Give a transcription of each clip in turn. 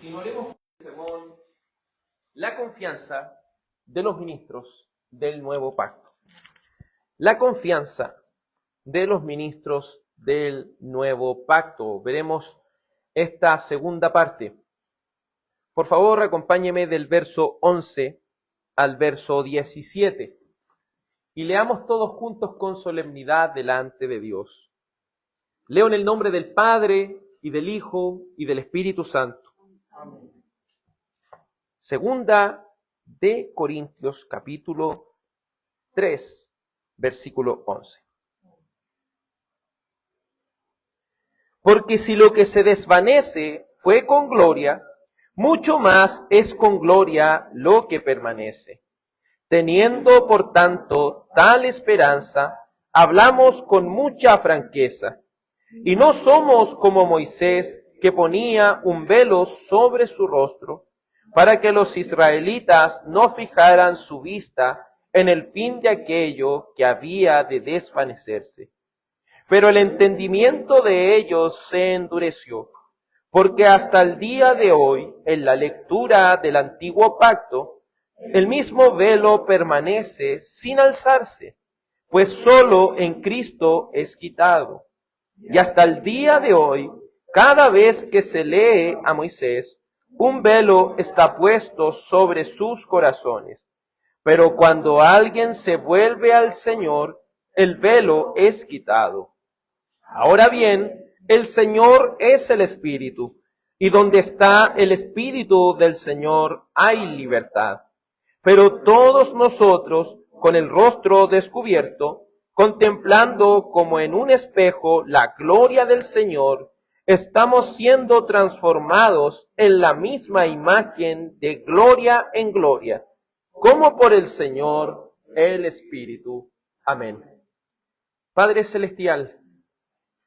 Continuaremos con la confianza de los ministros del nuevo pacto. La confianza de los ministros del nuevo pacto. Veremos esta segunda parte. Por favor, acompáñeme del verso 11 al verso 17 y leamos todos juntos con solemnidad delante de Dios. Leo en el nombre del Padre, y del Hijo, y del Espíritu Santo. Amén. Segunda de Corintios, capítulo 3, versículo 11. Porque si lo que se desvanece fue con gloria, mucho más es con gloria lo que permanece. Teniendo, por tanto, tal esperanza, hablamos con mucha franqueza. Y no somos como Moisés, que ponía un velo sobre su rostro, para que los israelitas no fijaran su vista en el fin de aquello que había de desvanecerse. Pero el entendimiento de ellos se endureció, porque hasta el día de hoy, en la lectura del antiguo pacto, el mismo velo permanece sin alzarse, pues solo en Cristo es quitado. Y hasta el día de hoy, cada vez que se lee a Moisés, un velo está puesto sobre sus corazones. Pero cuando alguien se vuelve al Señor, el velo es quitado. Ahora bien, el Señor es el Espíritu, y donde está el Espíritu del Señor hay libertad. Pero todos nosotros, con el rostro descubierto, contemplando como en un espejo la gloria del Señor, estamos siendo transformados en la misma imagen de gloria en gloria, como por el Señor el Espíritu. Amén. Padre Celestial,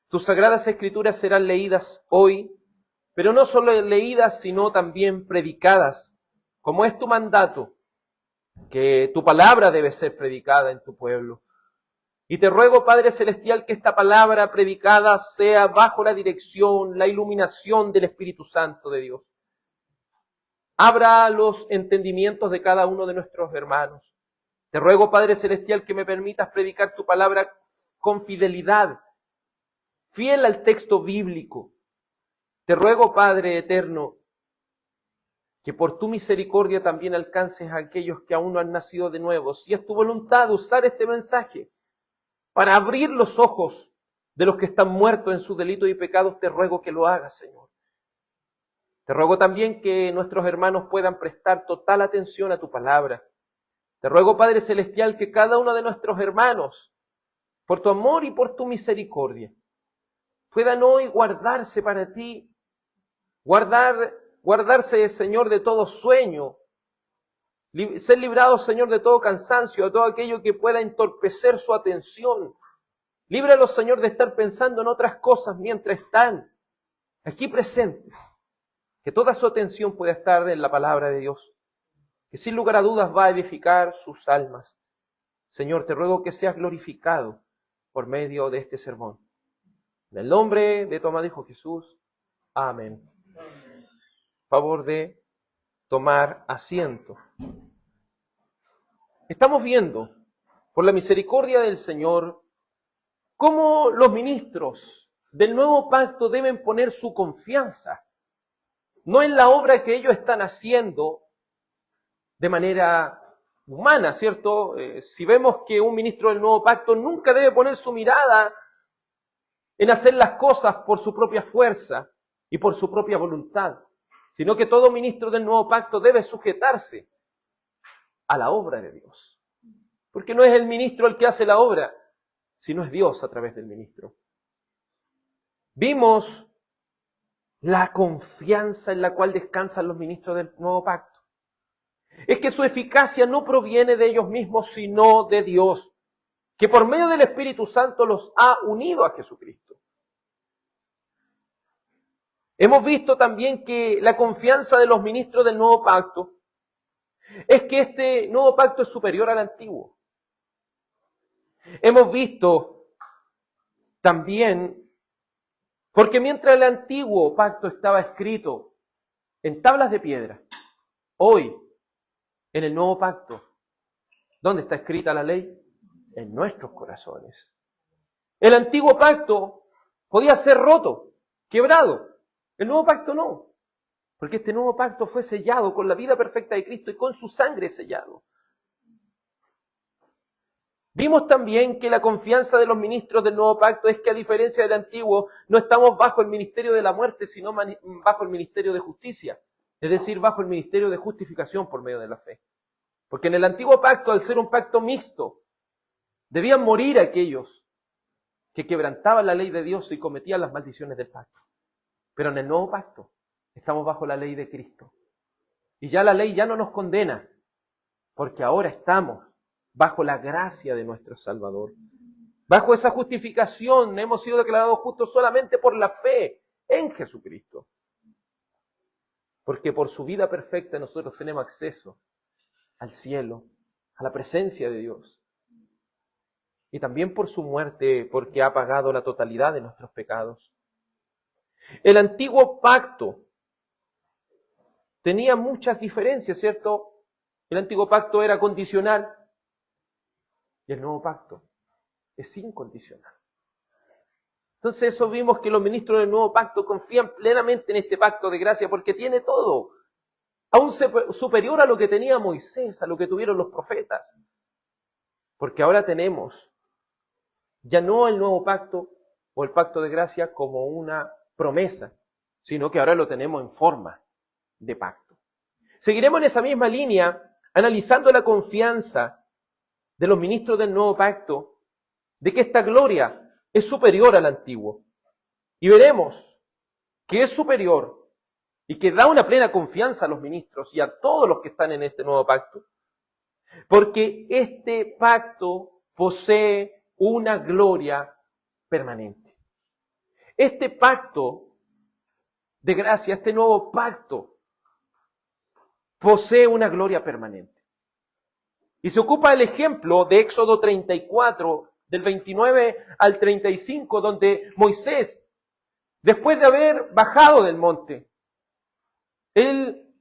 tus sagradas escrituras serán leídas hoy, pero no solo leídas, sino también predicadas, como es tu mandato, que tu palabra debe ser predicada en tu pueblo. Y te ruego, Padre Celestial, que esta palabra predicada sea bajo la dirección, la iluminación del Espíritu Santo de Dios. Abra los entendimientos de cada uno de nuestros hermanos. Te ruego, Padre Celestial, que me permitas predicar tu palabra con fidelidad, fiel al texto bíblico. Te ruego, Padre eterno, que por tu misericordia también alcances a aquellos que aún no han nacido de nuevo. Si es tu voluntad usar este mensaje para abrir los ojos de los que están muertos en sus delitos y pecados, te ruego que lo hagas, Señor. Te ruego también que nuestros hermanos puedan prestar total atención a tu palabra. Te ruego, Padre Celestial, que cada uno de nuestros hermanos, por tu amor y por tu misericordia, puedan hoy guardarse para ti, guardarse, Señor, de todo sueño, ser librados, Señor, de todo cansancio, de todo aquello que pueda entorpecer su atención. Líbralos, Señor, de estar pensando en otras cosas mientras están aquí presentes. Que toda su atención pueda estar en la palabra de Dios, que sin lugar a dudas va a edificar sus almas. Señor, te ruego que seas glorificado por medio de este sermón. En el nombre de tu amado Hijo Jesús. Amén. Favor de tomar asiento. Estamos viendo, por la misericordia del Señor, cómo los ministros del nuevo pacto deben poner su confianza, no en la obra que ellos están haciendo de manera humana, ¿cierto? Si vemos que un ministro del nuevo pacto nunca debe poner su mirada en hacer las cosas por su propia fuerza y por su propia voluntad, sino que todo ministro del nuevo pacto debe sujetarse a la obra de Dios. Porque no es el ministro el que hace la obra, sino es Dios a través del ministro. Vimos la confianza en la cual descansan los ministros del nuevo pacto. Es que su eficacia no proviene de ellos mismos, sino de Dios, que por medio del Espíritu Santo los ha unido a Jesucristo. Hemos visto también que la confianza de los ministros del nuevo pacto es que este nuevo pacto es superior al antiguo. Hemos visto también, porque mientras el antiguo pacto estaba escrito en tablas de piedra. Hoy, en el nuevo pacto, ¿dónde está escrita la ley? En nuestros corazones. El antiguo pacto podía ser roto, quebrado. El nuevo pacto no. Porque este nuevo pacto fue sellado con la vida perfecta de Cristo y con su sangre sellado. Vimos también que la confianza de los ministros del nuevo pacto es que, a diferencia del antiguo, no estamos bajo el ministerio de la muerte, sino bajo el ministerio de justicia. Es decir, bajo el ministerio de justificación por medio de la fe. Porque en el antiguo pacto, al ser un pacto mixto, debían morir aquellos que quebrantaban la ley de Dios y cometían las maldiciones del pacto. Pero en el nuevo pacto estamos bajo la ley de Cristo. Y ya la ley ya no nos condena, porque ahora estamos bajo la gracia de nuestro Salvador. Bajo esa justificación hemos sido declarados justos solamente por la fe en Jesucristo. Porque por su vida perfecta nosotros tenemos acceso al cielo, a la presencia de Dios. Y también por su muerte, porque ha pagado la totalidad de nuestros pecados. El antiguo pacto tenía muchas diferencias, ¿cierto? El antiguo pacto era condicional y el nuevo pacto es incondicional. Entonces eso vimos que los ministros del nuevo pacto confían plenamente en este pacto de gracia porque tiene todo, aún superior a lo que tenía Moisés, a lo que tuvieron los profetas. Porque ahora tenemos ya no el nuevo pacto o el pacto de gracia como una promesa, sino que ahora lo tenemos en forma de pacto. Seguiremos en esa misma línea, analizando la confianza de los ministros del nuevo pacto, de que esta gloria es superior al antiguo. Y veremos que es superior y que da una plena confianza a los ministros y a todos los que están en este nuevo pacto, porque este pacto posee una gloria permanente. Este pacto de gracia, este nuevo pacto, posee una gloria permanente. Y se ocupa el ejemplo de Éxodo 34, del 29 al 35, donde Moisés, después de haber bajado del monte, él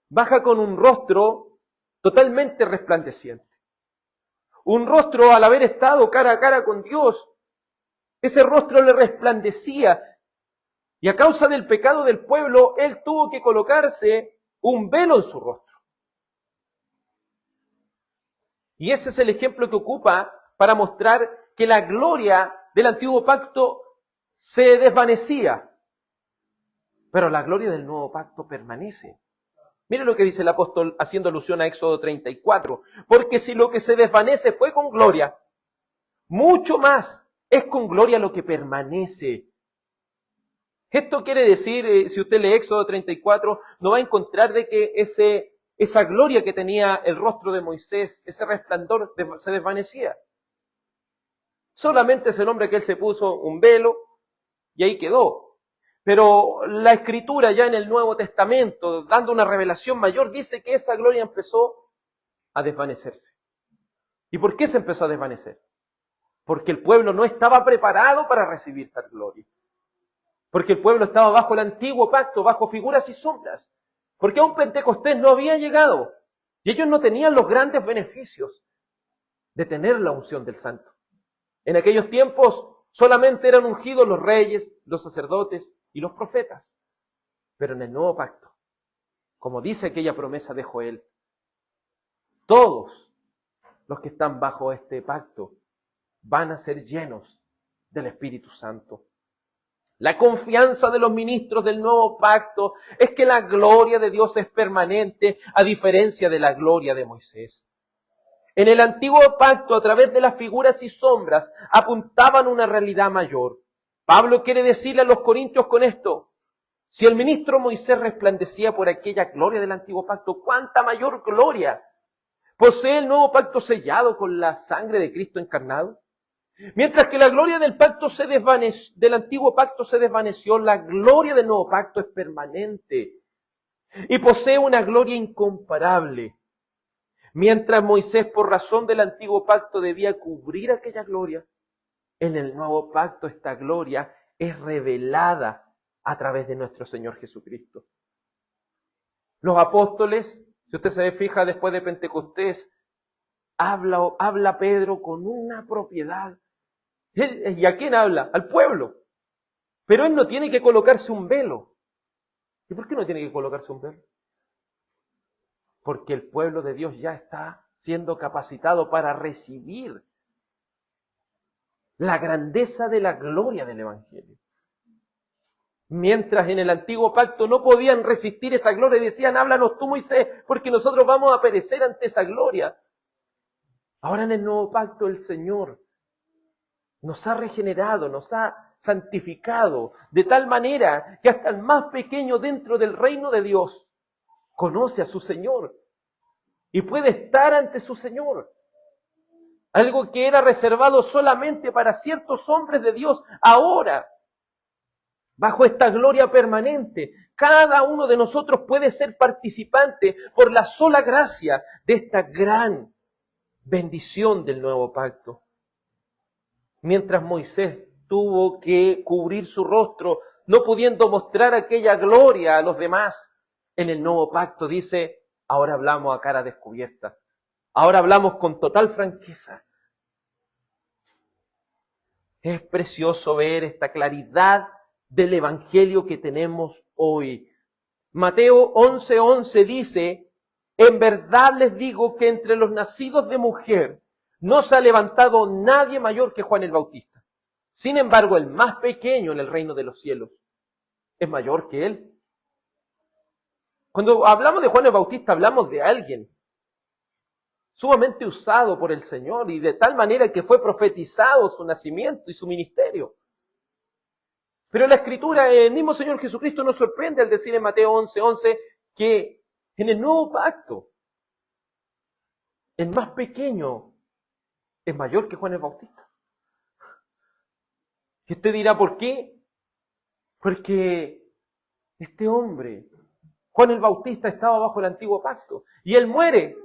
baja con un rostro totalmente resplandeciente. Un rostro, al haber estado cara a cara con Dios, ese rostro le resplandecía. Y a causa del pecado del pueblo, él tuvo que colocarse un velo en su rostro. Y ese es el ejemplo que ocupa para mostrar que la gloria del antiguo pacto se desvanecía, pero la gloria del nuevo pacto permanece. Mire lo que dice el apóstol haciendo alusión a Éxodo 34. Porque si lo que se desvanece fue con gloria, mucho más es con gloria lo que permanece. Esto quiere decir, si usted lee Éxodo 34, no va a encontrar de que esa gloria que tenía el rostro de Moisés, ese resplandor, se desvanecía. Solamente ese nombre que él se puso un velo y ahí quedó. Pero la Escritura ya en el Nuevo Testamento, dando una revelación mayor, dice que esa gloria empezó a desvanecerse. ¿Y por qué se empezó a desvanecer? Porque el pueblo no estaba preparado para recibir tal gloria. Porque el pueblo estaba bajo el antiguo pacto, bajo figuras y sombras. Porque aún Pentecostés no había llegado. Y ellos no tenían los grandes beneficios de tener la unción del Santo. En aquellos tiempos solamente eran ungidos los reyes, los sacerdotes y los profetas. Pero en el nuevo pacto, como dice aquella promesa de Joel, todos los que están bajo este pacto van a ser llenos del Espíritu Santo. La confianza de los ministros del nuevo pacto es que la gloria de Dios es permanente, a diferencia de la gloria de Moisés. En el antiguo pacto, a través de las figuras y sombras, apuntaban una realidad mayor. Pablo quiere decirle a los corintios con esto: si el ministro Moisés resplandecía por aquella gloria del antiguo pacto, ¿cuánta mayor gloria posee el nuevo pacto sellado con la sangre de Cristo encarnado? Mientras que la gloria del pacto del antiguo pacto se desvaneció, la gloria del nuevo pacto es permanente y posee una gloria incomparable. Mientras Moisés, por razón del antiguo pacto, debía cubrir aquella gloria, en el nuevo pacto esta gloria es revelada a través de nuestro Señor Jesucristo. Los apóstoles, si usted se fija después de Pentecostés, habla Pedro con una propiedad. ¿Y a quién habla? Al pueblo. Pero él no tiene que colocarse un velo. ¿Y por qué no tiene que colocarse un velo? Porque el pueblo de Dios ya está siendo capacitado para recibir la grandeza de la gloria del Evangelio. Mientras en el antiguo pacto no podían resistir esa gloria y decían, háblanos tú, Moisés, porque nosotros vamos a perecer ante esa gloria. Ahora en el nuevo pacto el Señor nos ha regenerado, nos ha santificado, de tal manera que hasta el más pequeño dentro del reino de Dios conoce a su Señor y puede estar ante su Señor. Algo que era reservado solamente para ciertos hombres de Dios, ahora, bajo esta gloria permanente, cada uno de nosotros puede ser participante por la sola gracia de esta gran bendición del nuevo pacto. Mientras Moisés tuvo que cubrir su rostro, no pudiendo mostrar aquella gloria a los demás, en el nuevo pacto dice, ahora hablamos a cara descubierta. Ahora hablamos con total franqueza. Es precioso ver esta claridad del Evangelio que tenemos hoy. Mateo 11:11 dice, en verdad les digo que entre los nacidos de mujer no se ha levantado nadie mayor que Juan el Bautista. Sin embargo, el más pequeño en el reino de los cielos es mayor que él. Cuando hablamos de Juan el Bautista, hablamos de alguien sumamente usado por el Señor y de tal manera que fue profetizado su nacimiento y su ministerio. Pero la Escritura, el mismo Señor Jesucristo nos sorprende al decir en Mateo 11:11 que en el nuevo pacto, el más pequeño es mayor que Juan el Bautista. Y usted dirá, ¿por qué? Porque este hombre, Juan el Bautista, estaba bajo el antiguo pacto y él muere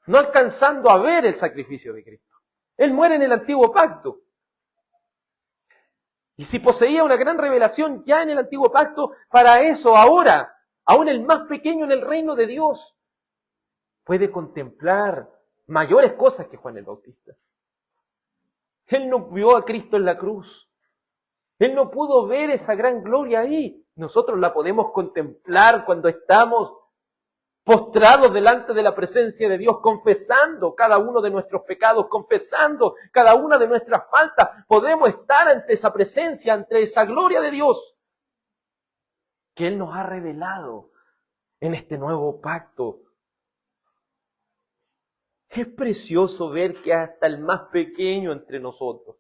no alcanzando a ver el sacrificio de Cristo. Él muere en el antiguo pacto. Y si poseía una gran revelación ya en el antiguo pacto, para eso ahora, aún el más pequeño en el reino de Dios, puede contemplar mayores cosas que Juan el Bautista. Él no vio a Cristo en la cruz. Él no pudo ver esa gran gloria ahí. Nosotros la podemos contemplar cuando estamos postrados delante de la presencia de Dios, confesando cada uno de nuestros pecados, confesando cada una de nuestras faltas. Podemos estar ante esa presencia, ante esa gloria de Dios que Él nos ha revelado en este nuevo pacto. Es precioso ver que hasta el más pequeño entre nosotros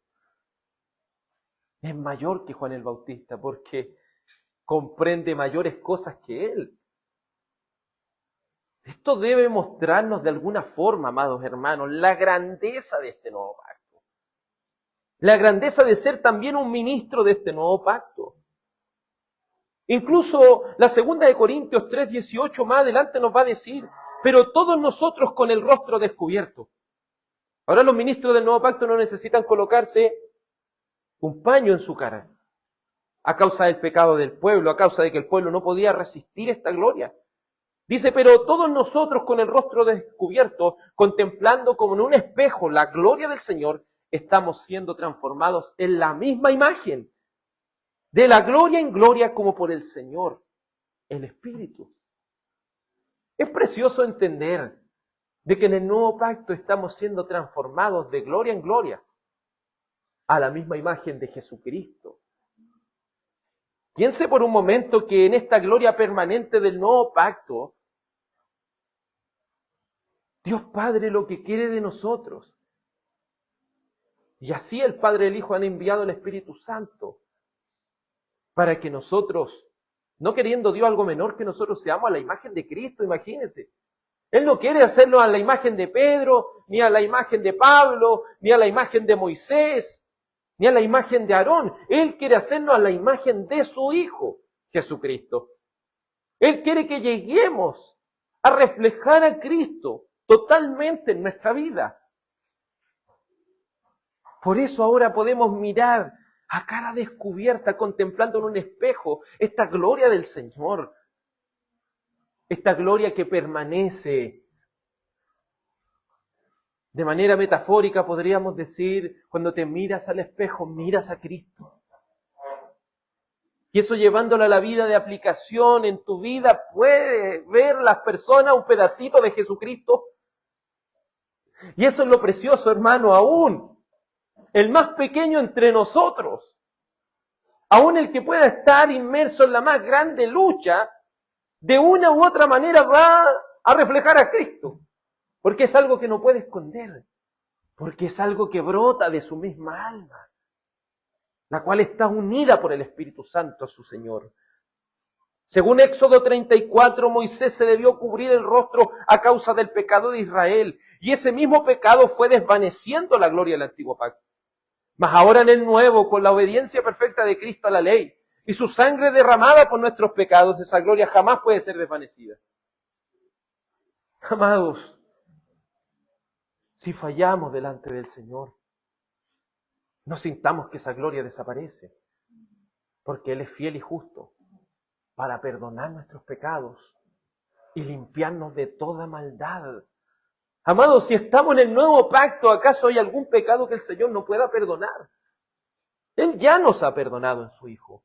es mayor que Juan el Bautista, porque comprende mayores cosas que él. Esto debe mostrarnos de alguna forma, amados hermanos, la grandeza de este nuevo pacto. La grandeza de ser también un ministro de este nuevo pacto. Incluso la segunda de Corintios 3:18 más adelante nos va a decir, pero todos nosotros con el rostro descubierto. Ahora los ministros del nuevo pacto no necesitan colocarse un paño en su cara a causa del pecado del pueblo, a causa de que el pueblo no podía resistir esta gloria. Dice, pero todos nosotros con el rostro descubierto, contemplando como en un espejo la gloria del Señor, estamos siendo transformados en la misma imagen, de la gloria en gloria como por el Señor, el Espíritu. Es precioso entender de que en el nuevo pacto estamos siendo transformados de gloria en gloria a la misma imagen de Jesucristo. Piense por un momento que en esta gloria permanente del nuevo pacto, Dios Padre lo que quiere de nosotros. Y así el Padre y el Hijo han enviado el Espíritu Santo para que nosotros, no queriendo Dios algo menor que nosotros seamos a la imagen de Cristo, imagínense. Él no quiere hacerlo a la imagen de Pedro, ni a la imagen de Pablo, ni a la imagen de Moisés, ni a la imagen de Aarón. Él quiere hacerlo a la imagen de su Hijo, Jesucristo. Él quiere que lleguemos a reflejar a Cristo totalmente en nuestra vida. Por eso ahora podemos mirar a cara descubierta, contemplando en un espejo esta gloria del Señor. esta gloria que permanece. De manera metafórica podríamos decir, cuando te miras al espejo, miras a Cristo. Y eso llevándolo a la vida de aplicación en tu vida, puede ver las personas un pedacito de Jesucristo. Y eso es lo precioso, hermano, aún el más pequeño entre nosotros, aún el que pueda estar inmerso en la más grande lucha, de una u otra manera va a reflejar a Cristo. Porque es algo que no puede esconder, porque es algo que brota de su misma alma, la cual está unida por el Espíritu Santo a su Señor. Según Éxodo 34, Moisés se debió cubrir el rostro a causa del pecado de Israel, y ese mismo pecado fue desvaneciendo la gloria del antiguo pacto. Mas ahora en el nuevo, con la obediencia perfecta de Cristo a la ley, y su sangre derramada por nuestros pecados, esa gloria jamás puede ser desvanecida. Amados, si fallamos delante del Señor, no sintamos que esa gloria desaparece, porque Él es fiel y justo para perdonar nuestros pecados y limpiarnos de toda maldad. Amados, si estamos en el nuevo pacto, ¿acaso hay algún pecado que el Señor no pueda perdonar? Él ya nos ha perdonado en su Hijo.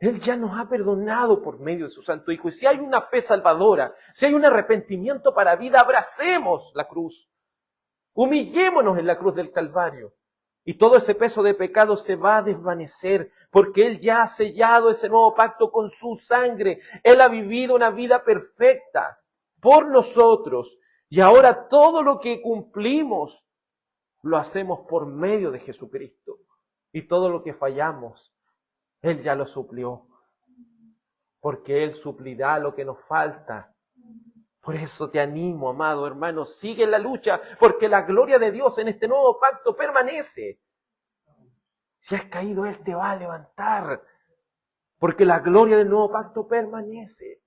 Él ya nos ha perdonado por medio de su Santo Hijo. Y si hay una fe salvadora, si hay un arrepentimiento para vida, abracemos la cruz. Humillémonos en la cruz del Calvario. Y todo ese peso de pecado se va a desvanecer, porque Él ya ha sellado ese nuevo pacto con su sangre. Él ha vivido una vida perfecta por nosotros. Y ahora todo lo que cumplimos, lo hacemos por medio de Jesucristo. Y todo lo que fallamos, Él ya lo suplió, porque Él suplirá lo que nos falta. Por eso te animo, amado hermano, sigue la lucha, porque la gloria de Dios en este nuevo pacto permanece. Si has caído, Él te va a levantar, porque la gloria del nuevo pacto permanece.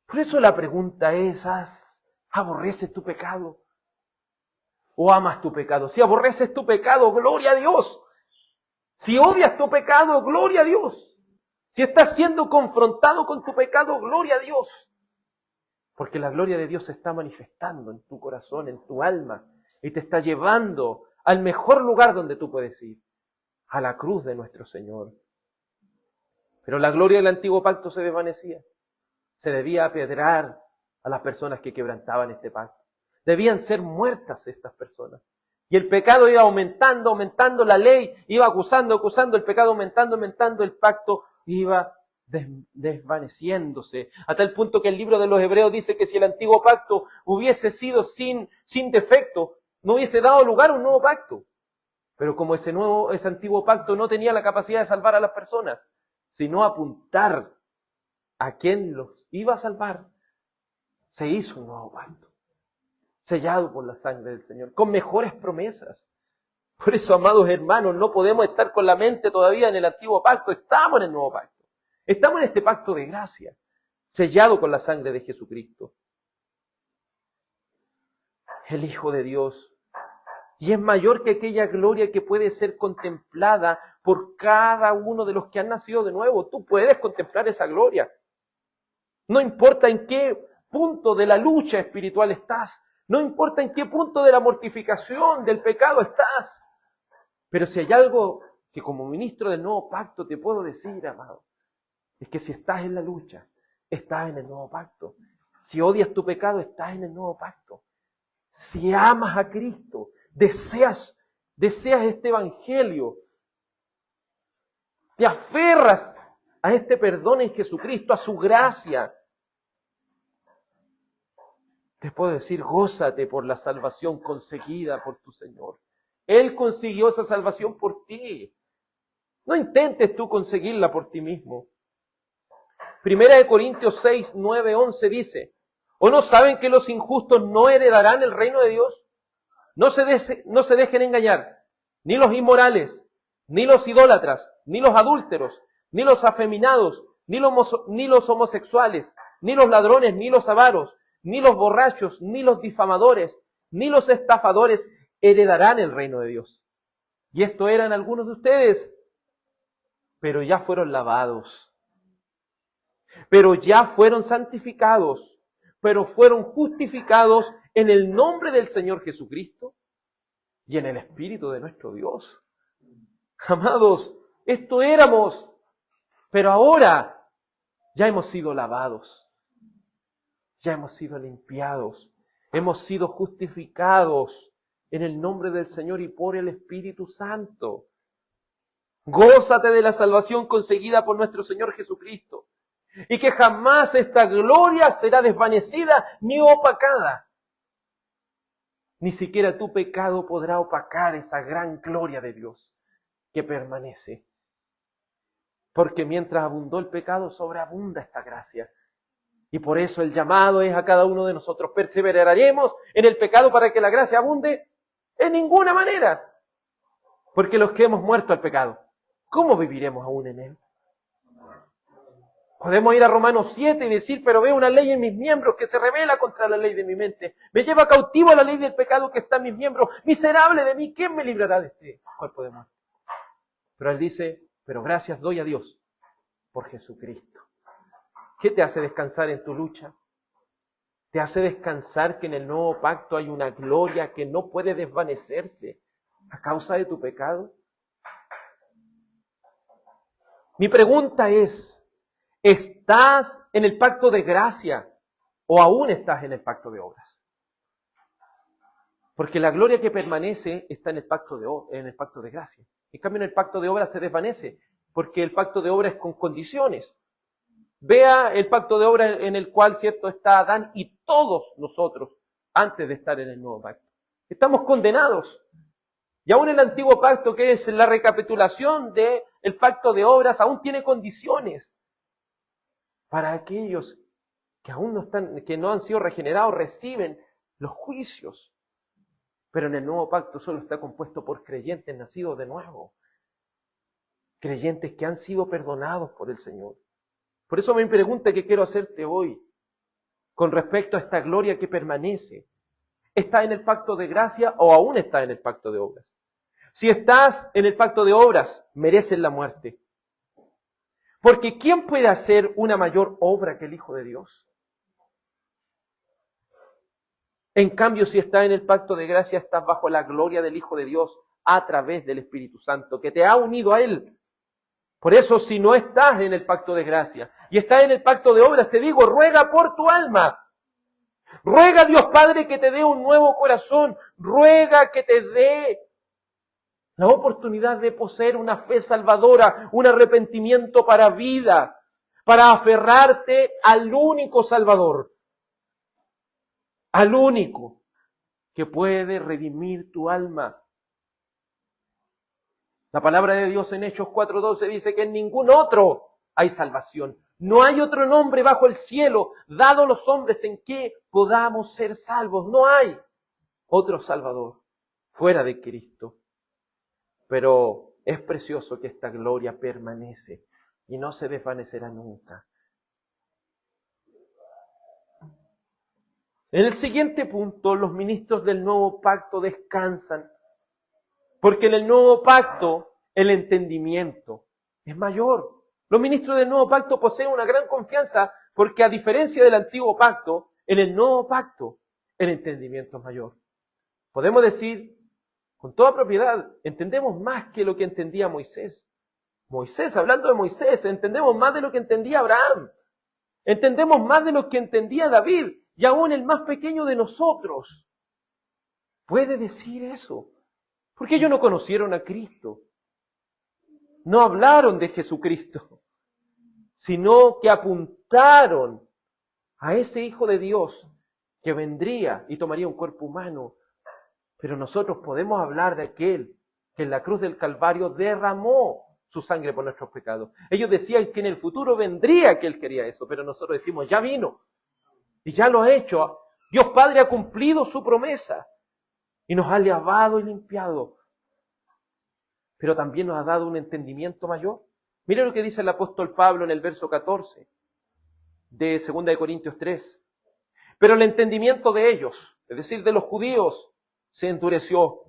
Por eso la pregunta es, ¿aborreces tu pecado? ¿O amas tu pecado? Si aborreces tu pecado, gloria a Dios. Si odias tu pecado, gloria a Dios. Si estás siendo confrontado con tu pecado, gloria a Dios. Porque la gloria de Dios se está manifestando en tu corazón, en tu alma, y te está llevando al mejor lugar donde tú puedes ir, a la cruz de nuestro Señor. Pero la gloria del antiguo pacto se desvanecía. Se debía apedrear a las personas que quebrantaban este pacto. Debían ser muertas estas personas. Y el pecado iba aumentando, aumentando, la ley iba acusando, el pecado aumentando, el pacto iba desvaneciéndose. A tal punto que el libro de los Hebreos dice que si el antiguo pacto hubiese sido sin defecto, no hubiese dado lugar a un nuevo pacto. Pero como ese antiguo pacto no tenía la capacidad de salvar a las personas, sino apuntar a quien los iba a salvar, se hizo un nuevo pacto, sellado por la sangre del Señor, con mejores promesas. Por eso, amados hermanos, no podemos estar con la mente todavía en el antiguo pacto, estamos en el nuevo pacto. Estamos en este pacto de gracia, sellado con la sangre de Jesucristo, el Hijo de Dios. Y es mayor que aquella gloria que puede ser contemplada por cada uno de los que han nacido de nuevo. Tú puedes contemplar esa gloria. No importa en qué punto de la lucha espiritual estás, no importa en qué punto de la mortificación, del pecado estás. Pero si hay algo que como ministro del nuevo pacto te puedo decir, amado, es que si estás en la lucha, estás en el nuevo pacto. Si odias tu pecado, estás en el nuevo pacto. Si amas a Cristo, deseas este evangelio, te aferras a este perdón en Jesucristo, a su gracia, te puedo decir, gózate por la salvación conseguida por tu Señor. Él consiguió esa salvación por ti. No intentes tú conseguirla por ti mismo. Primera de Corintios 6, 9, 11 dice, ¿o no saben que los injustos no heredarán el reino de Dios? No se dejen engañar, ni los inmorales, ni los idólatras, ni los adúlteros, ni los afeminados, ni los homosexuales, ni los ladrones, ni los avaros, ni los borrachos, ni los difamadores, ni los estafadores heredarán el reino de Dios. Y esto eran algunos de ustedes, pero ya fueron lavados, pero ya fueron santificados, pero fueron justificados en el nombre del Señor Jesucristo y en el Espíritu de nuestro Dios. Amados, esto éramos, pero ahora ya hemos sido lavados, ya hemos sido limpiados, hemos sido justificados en el nombre del Señor y por el Espíritu Santo. Gózate de la salvación conseguida por nuestro Señor Jesucristo y que jamás esta gloria será desvanecida ni opacada. Ni siquiera tu pecado podrá opacar esa gran gloria de Dios que permanece. Porque mientras abundó el pecado, sobreabunda esta gracia. Y por eso el llamado es a cada uno de nosotros. ¿Perseveraremos en el pecado para que la gracia abunde? En ninguna manera. Porque los que hemos muerto al pecado, ¿cómo viviremos aún en él? Podemos ir a Romanos 7 y decir, pero veo una ley en mis miembros que se rebela contra la ley de mi mente. Me lleva cautivo a la ley del pecado que está en mis miembros. Miserable de mí, ¿quién me librará de este cuerpo de muerte? Pero él dice, pero gracias doy a Dios por Jesucristo. ¿Qué te hace descansar en tu lucha? Te hace descansar que en el nuevo pacto hay una gloria que no puede desvanecerse a causa de tu pecado. Mi pregunta es, ¿estás en el pacto de gracia o aún estás en el pacto de obras? Porque la gloria que permanece está en el pacto de gracia. En cambio, en el pacto de obras se desvanece, porque el pacto de obras es con condiciones. Vea el pacto de obras en el cual, cierto, está Adán y todos nosotros antes de estar en el nuevo pacto. Estamos condenados. Y aún el antiguo pacto, que es la recapitulación del pacto de obras, aún tiene condiciones. Para aquellos que aún no han sido regenerados, reciben los juicios. Pero en el nuevo pacto solo está compuesto por creyentes nacidos de nuevo. Creyentes que han sido perdonados por el Señor. Por eso mi pregunta que quiero hacerte hoy, con respecto a esta gloria que permanece, ¿está en el pacto de gracia o aún está en el pacto de obras? Si estás en el pacto de obras, mereces la muerte. Porque ¿quién puede hacer una mayor obra que el Hijo de Dios? En cambio, si estás en el pacto de gracia, estás bajo la gloria del Hijo de Dios a través del Espíritu Santo, que te ha unido a Él. Por eso, si no estás en el pacto de gracia y estás en el pacto de obras, te digo, ruega por tu alma. Ruega a Dios Padre que te dé un nuevo corazón. Ruega que te dé la oportunidad de poseer una fe salvadora, un arrepentimiento para vida, para aferrarte al único Salvador, al único que puede redimir tu alma. La palabra de Dios en Hechos 4:12 dice que en ningún otro hay salvación. No hay otro nombre bajo el cielo dado a los hombres en que podamos ser salvos. No hay otro Salvador fuera de Cristo. Pero es precioso que esta gloria permanece y no se desvanecerá nunca. En el siguiente punto, los ministros del nuevo pacto descansan, porque en el nuevo pacto el entendimiento es mayor. Los ministros del nuevo pacto poseen una gran confianza, porque a diferencia del antiguo pacto, en el nuevo pacto el entendimiento es mayor. Podemos decir con toda propiedad, entendemos más que lo que entendía Moisés. Moisés, hablando de Moisés, entendemos más de lo que entendía Abraham. Entendemos más de lo que entendía David. Y aún el más pequeño de nosotros puede decir eso. Porque ellos no conocieron a Cristo. No hablaron de Jesucristo. Sino que apuntaron a ese Hijo de Dios que vendría y tomaría un cuerpo humano. Pero nosotros podemos hablar de aquel que en la cruz del Calvario derramó su sangre por nuestros pecados. Ellos decían que en el futuro vendría que Él quería eso, pero nosotros decimos, ya vino. Y ya lo ha hecho. Dios Padre ha cumplido su promesa. Y nos ha lavado y limpiado. Pero también nos ha dado un entendimiento mayor. Mire lo que dice el apóstol Pablo en el verso 14 de 2 Corintios 3. Pero el entendimiento de ellos, es decir, de los judíos, se endureció.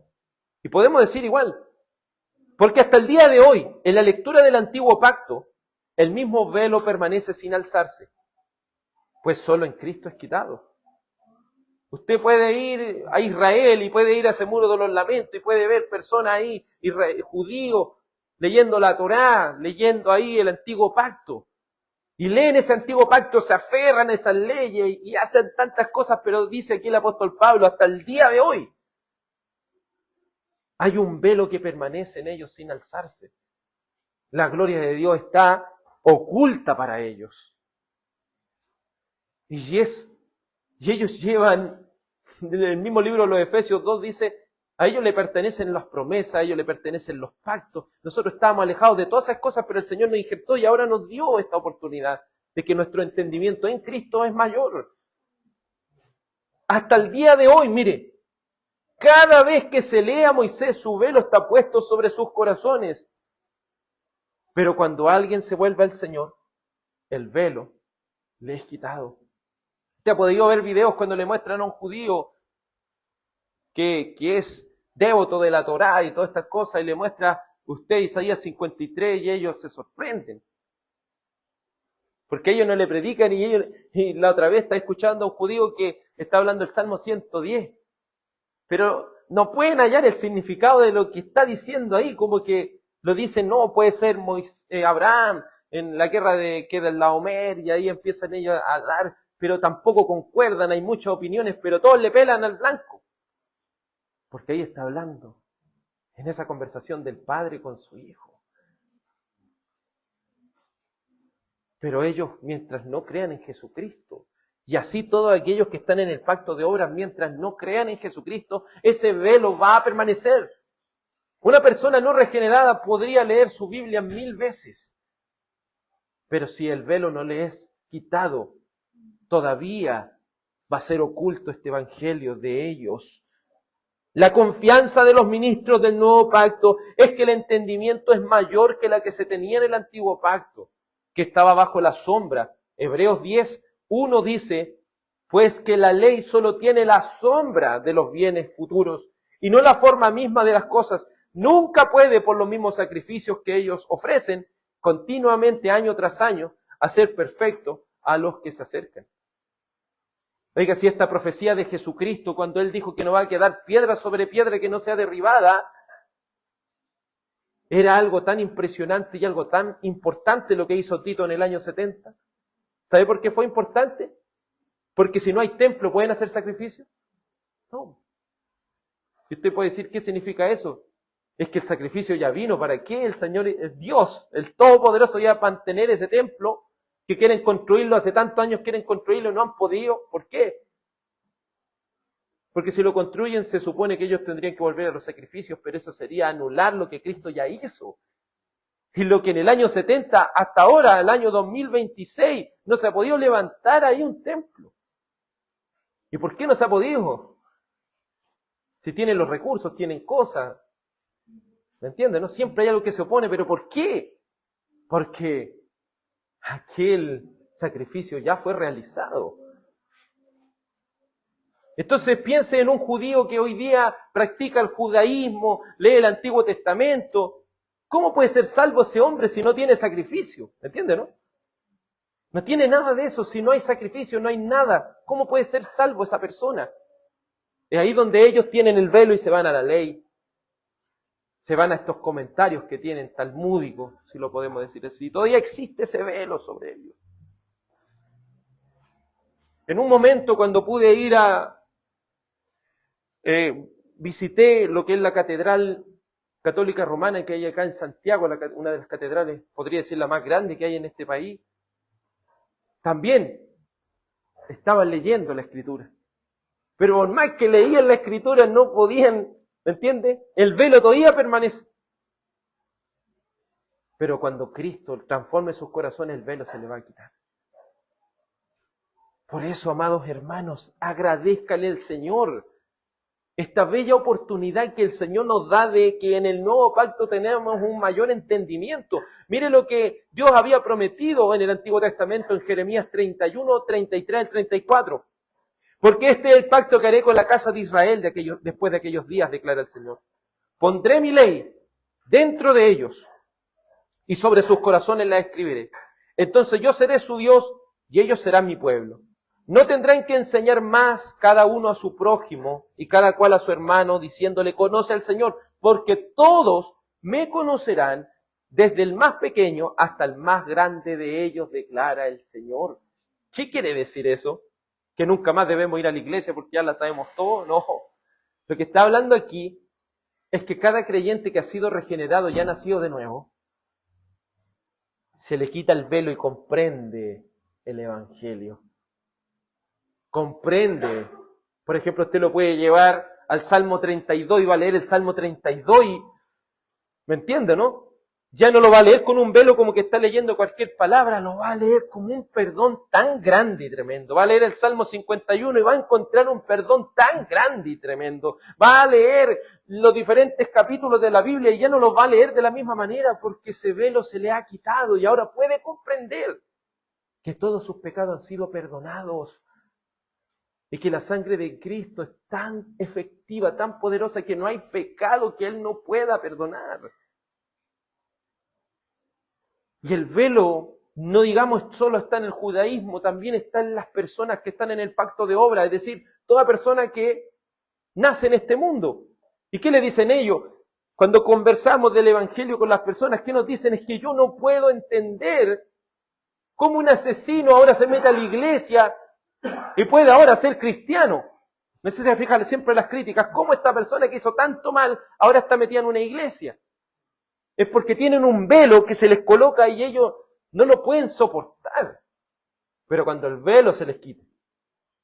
Y podemos decir igual, porque hasta el día de hoy, en la lectura del Antiguo Pacto, el mismo velo permanece sin alzarse, pues solo en Cristo es quitado. Usted puede ir a Israel y puede ir a ese muro de los lamentos y puede ver personas ahí, judíos, leyendo la Torá, leyendo ahí el antiguo pacto. Y leen ese antiguo pacto, se aferran a esas leyes y hacen tantas cosas, pero dice aquí el apóstol Pablo, hasta el día de hoy, hay un velo que permanece en ellos sin alzarse. La gloria de Dios está oculta para ellos. Y ellos llevan, en el mismo libro de los Efesios 2 dice, a ellos le pertenecen las promesas, a ellos le pertenecen los pactos. Nosotros estábamos alejados de todas esas cosas, pero el Señor nos injertó y ahora nos dio esta oportunidad de que nuestro entendimiento en Cristo es mayor. Hasta el día de hoy, mire, cada vez que se lee a Moisés, su velo está puesto sobre sus corazones. Pero cuando alguien se vuelve al Señor, el velo le es quitado. Usted ha podido ver videos cuando le muestran a un judío que es devoto de la Torá y todas estas cosas, y le muestra usted Isaías 53 y ellos se sorprenden. Porque ellos no le predican y la otra vez está escuchando a un judío que está hablando el Salmo 110. Pero no pueden hallar el significado de lo que está diciendo ahí, como que lo dicen, no, puede ser Abraham en la guerra de Kedorlaomer, y ahí empiezan ellos a dar, pero tampoco concuerdan, hay muchas opiniones, pero todos le pelan al blanco. Porque ahí está hablando, en esa conversación del padre con su hijo. Pero ellos, mientras no crean en Jesucristo, y así todos aquellos que están en el pacto de obras, mientras no crean en Jesucristo, ese velo va a permanecer. Una persona no regenerada podría leer su Biblia 1000 veces, pero si el velo no le es quitado, todavía va a ser oculto este evangelio de ellos. La confianza de los ministros del nuevo pacto es que el entendimiento es mayor que la que se tenía en el antiguo pacto, que estaba bajo la sombra. Hebreos 10:1 dice, pues que la ley solo tiene la sombra de los bienes futuros y no la forma misma de las cosas. Nunca puede, por los mismos sacrificios que ellos ofrecen, continuamente, año tras año, hacer perfecto a los que se acercan. Oiga, si esta profecía de Jesucristo, cuando Él dijo que no va a quedar piedra sobre piedra que no sea derribada, era algo tan impresionante y algo tan importante lo que hizo Tito en el año 70. ¿Sabe por qué fue importante? Porque si no hay templo, ¿pueden hacer sacrificio? No. Y usted puede decir, ¿qué significa eso? Es que el sacrificio ya vino. ¿Para qué? El Señor, el Dios, el Todopoderoso, ya para mantener ese templo que quieren construirlo, hace tantos años quieren construirlo y no han podido. ¿Por qué? Porque si lo construyen se supone que ellos tendrían que volver a los sacrificios, pero eso sería anular lo que Cristo ya hizo. Y lo que en el año 70 hasta ahora, el año 2026, no se ha podido levantar ahí un templo. ¿Y por qué no se ha podido? Si tienen los recursos, tienen cosas. ¿Me entiendes? No siempre hay algo que se opone, pero ¿por qué? Porque aquel sacrificio ya fue realizado. Entonces piense en un judío que hoy día practica el judaísmo, lee el Antiguo Testamento. ¿Cómo puede ser salvo ese hombre si no tiene sacrificio? ¿Me entiende, no? No tiene nada de eso. Si no hay sacrificio, no hay nada. ¿Cómo puede ser salvo esa persona? Es ahí donde ellos tienen el velo y se van a la ley. Se van a estos comentarios que tienen talmúdicos, si lo podemos decir así. Todavía existe ese velo sobre ellos. En un momento cuando pude ir visité lo que es la Catedral Católica Romana que hay acá en Santiago, una de las catedrales, podría decir la más grande que hay en este país. También estaban leyendo la Escritura. Pero por más que leían la Escritura no podían, ¿me entiende? El velo todavía permanece. Pero cuando Cristo transforme sus corazones, el velo se le va a quitar. Por eso, amados hermanos, agradézcale al Señor esta bella oportunidad que el Señor nos da de que en el nuevo pacto tenemos un mayor entendimiento. Mire lo que Dios había prometido en el Antiguo Testamento en Jeremías 31, 33, 34. Porque este es el pacto que haré con la casa de Israel después de aquellos días, declara el Señor. Pondré mi ley dentro de ellos y sobre sus corazones la escribiré. Entonces yo seré su Dios y ellos serán mi pueblo. No tendrán que enseñar más cada uno a su prójimo y cada cual a su hermano, diciéndole, conoce al Señor, porque todos me conocerán, desde el más pequeño hasta el más grande de ellos, declara el Señor. ¿Qué quiere decir eso? ¿Que nunca más debemos ir a la iglesia porque ya la sabemos todo? No. Lo que está hablando aquí es que cada creyente que ha sido regenerado y ha nacido de nuevo, se le quita el velo y comprende el Evangelio. Comprende. Por ejemplo, usted lo puede llevar al Salmo 32 y va a leer el Salmo 32 y... ¿Me entiende, no? Ya no lo va a leer con un velo como que está leyendo cualquier palabra, lo va a leer como un perdón tan grande y tremendo. Va a leer el Salmo 51 y va a encontrar un perdón tan grande y tremendo. Va a leer los diferentes capítulos de la Biblia y ya no los va a leer de la misma manera porque ese velo se le ha quitado y ahora puede comprender que todos sus pecados han sido perdonados y que la sangre de Cristo es tan efectiva, tan poderosa que no hay pecado que Él no pueda perdonar. Y el velo, no digamos solo está en el judaísmo, también está en las personas que están en el pacto de obra, es decir, toda persona que nace en este mundo. ¿Y qué le dicen ellos? Cuando conversamos del Evangelio con las personas, ¿qué nos dicen? Es que yo no puedo entender cómo un asesino ahora se mete a la iglesia y puede ahora ser cristiano. No sé si se fijan siempre las críticas, cómo esta persona que hizo tanto mal ahora está metida en una iglesia. Es porque tienen un velo que se les coloca y ellos no lo pueden soportar. Pero cuando el velo se les quita,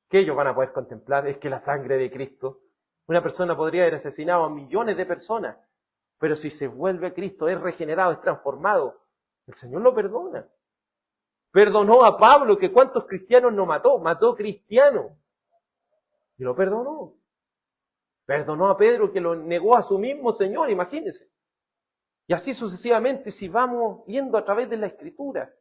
¿qué ellos van a poder contemplar? Es que la sangre de Cristo, una persona podría haber asesinado a millones de personas, pero si se vuelve a Cristo, es regenerado, es transformado, el Señor lo perdona. Perdonó a Pablo, que cuántos cristianos no mató, mató cristianos, y lo perdonó. Perdonó a Pedro, que lo negó a su mismo Señor, imagínense. Y así sucesivamente, si vamos viendo a través de la Escritura.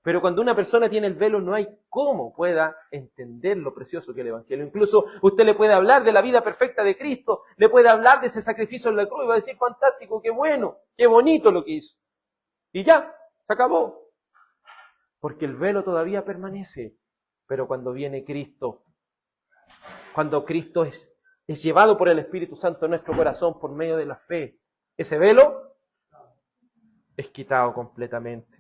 Pero cuando una persona tiene el velo, no hay cómo pueda entender lo precioso que es el Evangelio. Incluso usted le puede hablar de la vida perfecta de Cristo, le puede hablar de ese sacrificio en la cruz y va a decir, fantástico, qué bueno, qué bonito lo que hizo. Y ya, se acabó. Porque el velo todavía permanece. Pero cuando viene Cristo, cuando Cristo es llevado por el Espíritu Santo en nuestro corazón por medio de la fe, ese velo es quitado completamente.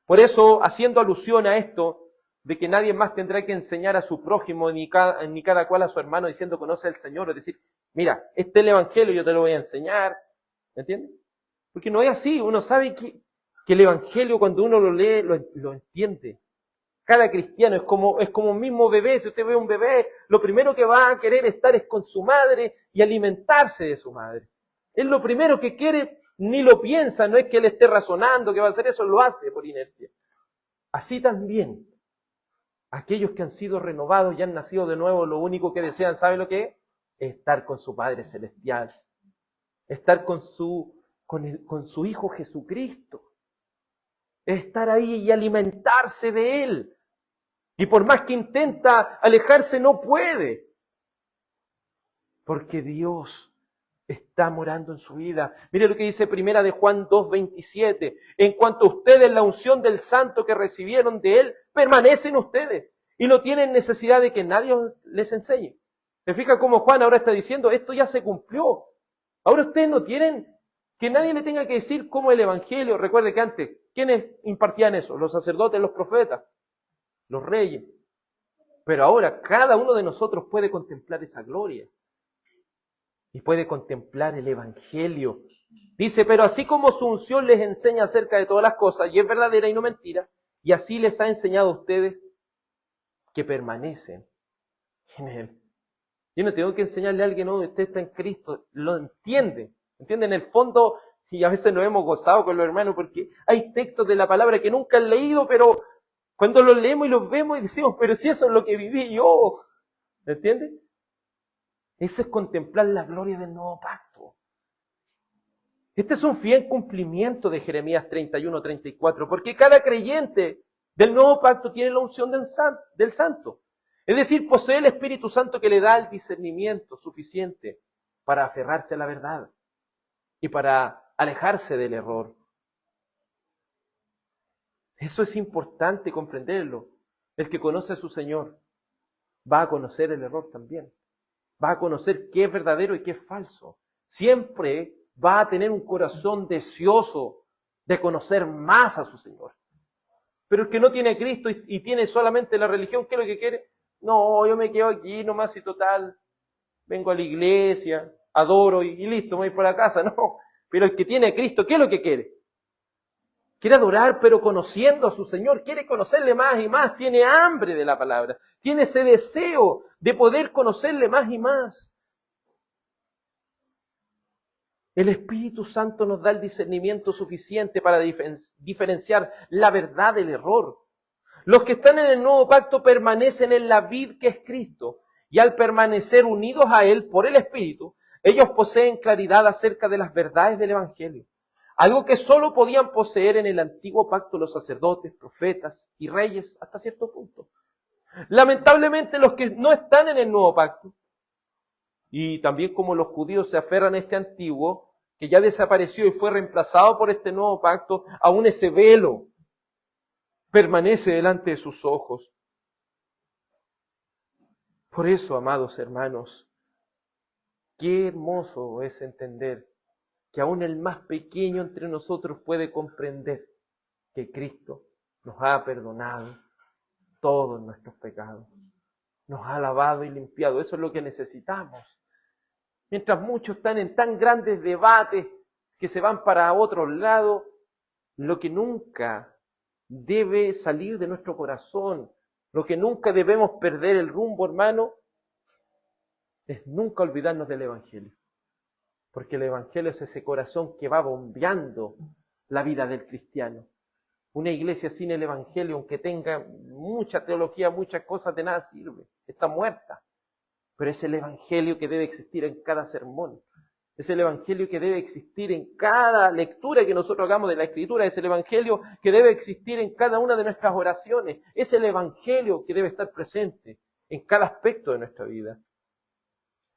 Por eso, haciendo alusión a esto, de que nadie más tendrá que enseñar a su prójimo, ni cada cual a su hermano, diciendo conoce al Señor, es decir, mira, este es el Evangelio, yo te lo voy a enseñar, ¿me entiendes? Porque no es así, uno sabe que el Evangelio cuando uno lo lee, lo entiende. Cada cristiano es como un mismo bebé, si usted ve un bebé, lo primero que va a querer estar es con su madre y alimentarse de su madre. Es lo primero que quiere. Ni lo piensa, no es que él esté razonando que va a hacer eso, lo hace por inercia. Así también, aquellos que han sido renovados y han nacido de nuevo, lo único que desean, ¿sabe lo que es? Estar con su Padre Celestial, estar con su Hijo Jesucristo, estar ahí y alimentarse de Él. Y por más que intenta alejarse, no puede, porque Dios está morando en su vida. Mire lo que dice Primera de Juan 2:27. En cuanto a ustedes, la unción del Santo que recibieron de Él, permanecen ustedes. Y no tienen necesidad de que nadie les enseñe. ¿Se fija cómo Juan ahora está diciendo, esto ya se cumplió? Ahora ustedes no tienen que nadie le tenga que decir cómo el Evangelio. Recuerde que antes, ¿quiénes impartían eso? Los sacerdotes, los profetas, los reyes. Pero ahora cada uno de nosotros puede contemplar esa gloria. Y puede contemplar el Evangelio. Dice, pero así como su unción les enseña acerca de todas las cosas, y es verdadera y no mentira, y así les ha enseñado a ustedes que permanecen en Él. Yo no tengo que enseñarle a alguien, no, usted está en Cristo, lo entiende. ¿Entiende? En el fondo, y a veces nos hemos gozado con los hermanos, porque hay textos de la palabra que nunca han leído, pero cuando los leemos y los vemos y decimos, pero si eso es lo que viví yo. ¿Entiende? Eso es contemplar la gloria del nuevo pacto. Este es un fiel cumplimiento de Jeremías 31-34, porque cada creyente del nuevo pacto tiene la unción del Santo. Es decir, posee el Espíritu Santo que le da el discernimiento suficiente para aferrarse a la verdad y para alejarse del error. Eso es importante comprenderlo. El que conoce a su Señor va a conocer el error también. Va a conocer qué es verdadero y qué es falso. Siempre va a tener un corazón deseoso de conocer más a su Señor. Pero el que no tiene a Cristo y tiene solamente la religión, ¿qué es lo que quiere? No, yo me quedo aquí nomás y total, vengo a la iglesia, adoro y listo, me voy para la casa. No, pero el que tiene a Cristo, ¿qué es lo que quiere? Quiere adorar, pero conociendo a su Señor, quiere conocerle más y más, tiene hambre de la palabra, tiene ese deseo de poder conocerle más y más. El Espíritu Santo nos da el discernimiento suficiente para diferenciar la verdad del error. Los que están en el nuevo pacto permanecen en la vid que es Cristo, y al permanecer unidos a Él por el Espíritu, ellos poseen claridad acerca de las verdades del Evangelio. Algo que solo podían poseer en el antiguo pacto los sacerdotes, profetas y reyes hasta cierto punto. Lamentablemente los que no están en el nuevo pacto, y también como los judíos se aferran a este antiguo, que ya desapareció y fue reemplazado por este nuevo pacto, aún ese velo permanece delante de sus ojos. Por eso, amados hermanos, qué hermoso es entender que aún el más pequeño entre nosotros puede comprender que Cristo nos ha perdonado todos nuestros pecados, nos ha lavado y limpiado. Eso es lo que necesitamos. Mientras muchos están en tan grandes debates que se van para otro lado, lo que nunca debe salir de nuestro corazón, lo que nunca debemos perder el rumbo, hermano, es nunca olvidarnos del Evangelio. Porque el Evangelio es ese corazón que va bombeando la vida del cristiano. Una iglesia sin el Evangelio, aunque tenga mucha teología, muchas cosas, de nada sirve. Está muerta. Pero es el Evangelio que debe existir en cada sermón. Es el Evangelio que debe existir en cada lectura que nosotros hagamos de la Escritura. Es el Evangelio que debe existir en cada una de nuestras oraciones. Es el Evangelio que debe estar presente en cada aspecto de nuestra vida.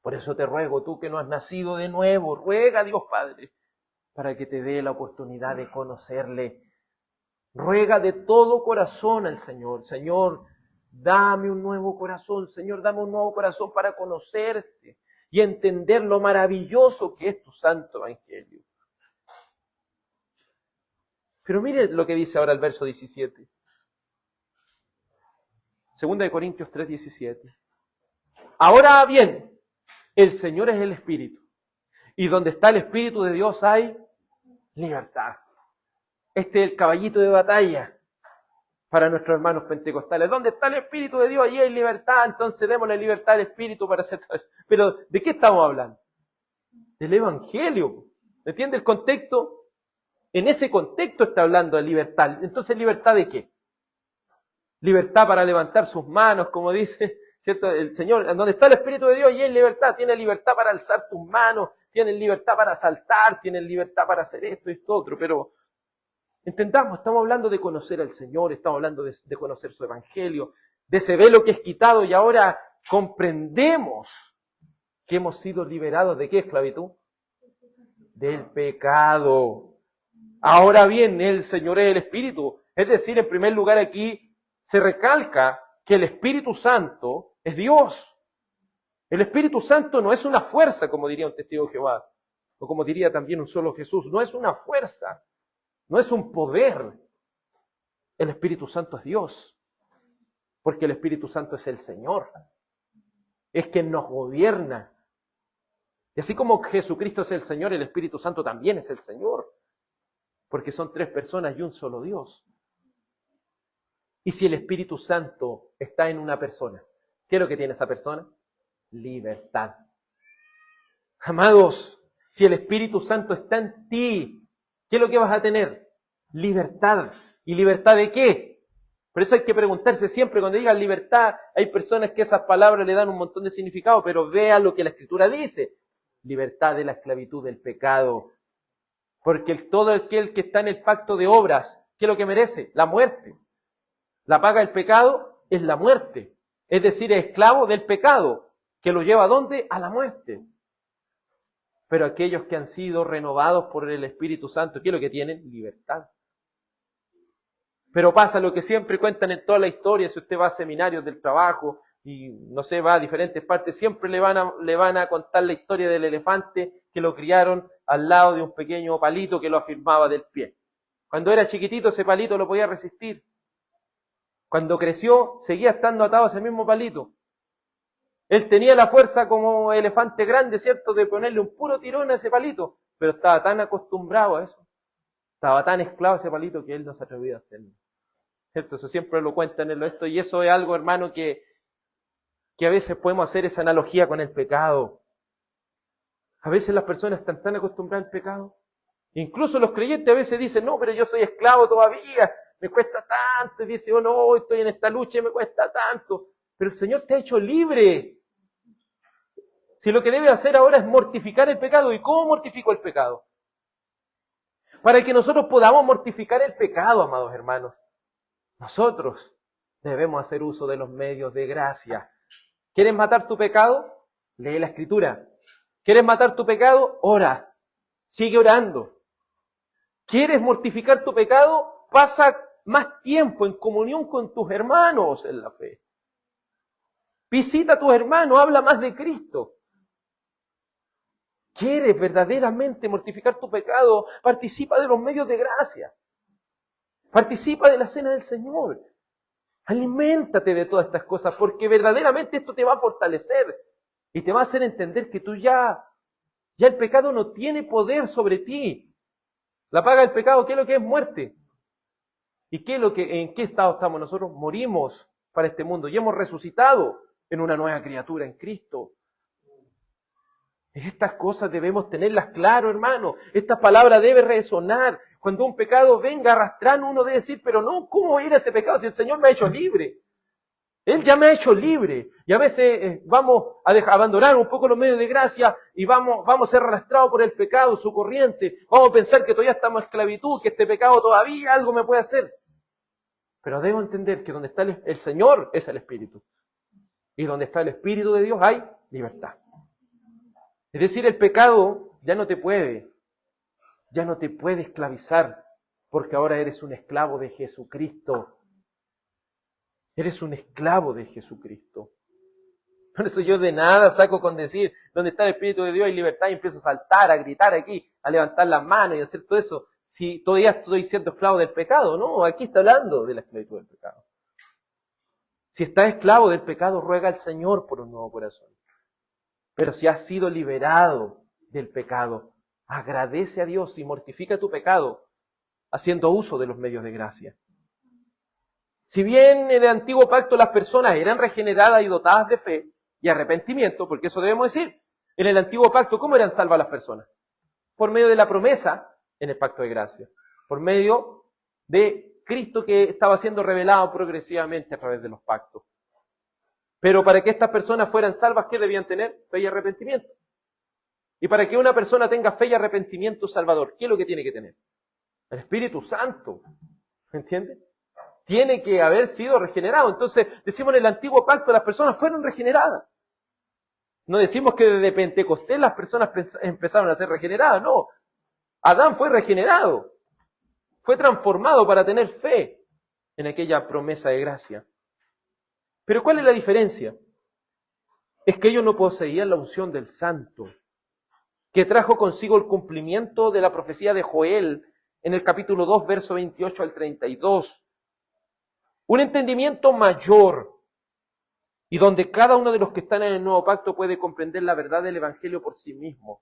Por eso te ruego, tú que no has nacido de nuevo, ruega a Dios Padre para que te dé la oportunidad de conocerle. Ruega de todo corazón al Señor. Señor, dame un nuevo corazón. Señor, dame un nuevo corazón para conocerte y entender lo maravilloso que es tu santo Evangelio. Pero mire lo que dice ahora el verso 17. 2 Corintios 3:17. Ahora bien, el Señor es el Espíritu, y donde está el Espíritu de Dios hay libertad. Este es el caballito de batalla para nuestros hermanos pentecostales. ¿Dónde está el Espíritu de Dios? Allí hay libertad, entonces démosle libertad al Espíritu para hacer todo eso. Pero, ¿de qué estamos hablando? Del Evangelio. ¿Entiende el contexto? En ese contexto está hablando de libertad. Entonces, ¿libertad de qué? Libertad para levantar sus manos, como dice, ¿cierto? El Señor, donde está el Espíritu de Dios, allí hay libertad. Tiene libertad para alzar tus manos, tiene libertad para saltar, tiene libertad para hacer esto y esto otro, pero entendamos, estamos hablando de conocer al Señor, estamos hablando de conocer su Evangelio, de ese velo que es quitado y ahora comprendemos que hemos sido liberados ¿de qué esclavitud? Del pecado. Ahora bien, el Señor es el Espíritu. Es decir, en primer lugar aquí se recalca que el Espíritu Santo es Dios. El Espíritu Santo no es una fuerza, como diría un testigo de Jehová, o como diría también un solo Jesús, no es una fuerza. No es un poder. El Espíritu Santo es Dios. Porque el Espíritu Santo es el Señor. Es quien nos gobierna. Y así como Jesucristo es el Señor, el Espíritu Santo también es el Señor. Porque son tres personas y un solo Dios. Y si el Espíritu Santo está en una persona, ¿qué es lo que tiene esa persona? Libertad. Amados, si el Espíritu Santo está en ti, ¿qué es lo que vas a tener? Libertad. ¿Y libertad de qué? Por eso hay que preguntarse siempre, cuando digan libertad, hay personas que esas palabras le dan un montón de significado, pero vea lo que la Escritura dice. Libertad de la esclavitud del pecado. Porque todo aquel que está en el pacto de obras, ¿qué es lo que merece? La muerte. La paga del pecado es la muerte. Es decir, es esclavo del pecado, que lo lleva ¿a dónde? A la muerte. Pero aquellos que han sido renovados por el Espíritu Santo, ¿qué es lo que tienen? Libertad. Pero pasa lo que siempre cuentan en toda la historia, si usted va a seminarios del trabajo y no sé, va a diferentes partes, siempre le van a contar la historia del elefante que lo criaron al lado de un pequeño palito que lo afirmaba del pie. Cuando era chiquitito ese palito lo podía resistir. Cuando creció seguía estando atado a ese mismo palito. Él tenía la fuerza como elefante grande, ¿cierto?, de ponerle un puro tirón a ese palito, pero estaba tan acostumbrado a eso, estaba tan esclavo a ese palito que él no se atrevía a hacerlo. ¿Cierto? Eso siempre lo cuentan en esto, y eso es algo, hermano, que a veces podemos hacer esa analogía con el pecado. A veces las personas están tan acostumbradas al pecado. Incluso los creyentes a veces dicen, no, pero yo soy esclavo todavía, me cuesta tanto. Y dice, oh no, estoy en esta lucha y me cuesta tanto. Pero el Señor te ha hecho libre. Si lo que debe hacer ahora es mortificar el pecado. ¿Y cómo mortifico el pecado? Para que nosotros podamos mortificar el pecado, amados hermanos, nosotros debemos hacer uso de los medios de gracia. ¿Quieres matar tu pecado? Lee la Escritura. ¿Quieres matar tu pecado? Ora. Sigue orando. ¿Quieres mortificar tu pecado? Pasa más tiempo en comunión con tus hermanos en la fe. Visita a tus hermanos, habla más de Cristo. ¿Quieres verdaderamente mortificar tu pecado? Participa de los medios de gracia. Participa de la cena del Señor. Aliméntate de todas estas cosas, porque verdaderamente esto te va a fortalecer y te va a hacer entender que tú ya el pecado no tiene poder sobre ti. La paga del pecado, ¿qué es lo que es? Muerte. ¿Y en qué estado estamos nosotros? Morimos para este mundo y hemos resucitado en una nueva criatura en Cristo. Estas cosas debemos tenerlas claro, hermano. Esta palabra debe resonar. Cuando un pecado venga arrastrando, uno debe decir, pero no, ¿cómo voy a ir a ese pecado si el Señor me ha hecho libre? Él ya me ha hecho libre. Y a veces vamos a abandonar un poco los medios de gracia y vamos a ser arrastrados por el pecado, su corriente. Vamos a pensar que todavía estamos en esclavitud, que este pecado todavía algo me puede hacer. Pero debo entender que donde está el Señor es el Espíritu. Y donde está el Espíritu de Dios hay libertad. Es decir, el pecado ya no te puede esclavizar, porque ahora eres un esclavo de Jesucristo. Eres un esclavo de Jesucristo. Por eso yo de nada saco con decir, donde está el Espíritu de Dios hay libertad, y empiezo a saltar, a gritar aquí, a levantar las manos y a hacer todo eso, si todavía estoy siendo esclavo del pecado. No, aquí está hablando de la esclavitud del pecado. Si estás esclavo del pecado, ruega al Señor por un nuevo corazón. Pero si has sido liberado del pecado, agradece a Dios y mortifica tu pecado haciendo uso de los medios de gracia. Si bien en el antiguo pacto las personas eran regeneradas y dotadas de fe y arrepentimiento, porque eso debemos decir, en el antiguo pacto, ¿cómo eran salvas las personas? Por medio de la promesa en el pacto de gracia, por medio de Cristo que estaba siendo revelado progresivamente a través de los pactos. Pero para que estas personas fueran salvas, ¿qué debían tener? Fe y arrepentimiento. Y para que una persona tenga fe y arrepentimiento salvador, ¿qué es lo que tiene que tener? El Espíritu Santo. ¿Me entiende? Tiene que haber sido regenerado. Entonces, decimos en el antiguo pacto, las personas fueron regeneradas. No decimos que desde Pentecostés las personas empezaron a ser regeneradas, no. Adán fue regenerado. Fue transformado para tener fe en aquella promesa de gracia. Pero ¿cuál es la diferencia? Es que ellos no poseían la unción del Santo, que trajo consigo el cumplimiento de la profecía de Joel en el capítulo 2, verso 28 al 32. Un entendimiento mayor, y donde cada uno de los que están en el nuevo pacto puede comprender la verdad del Evangelio por sí mismo.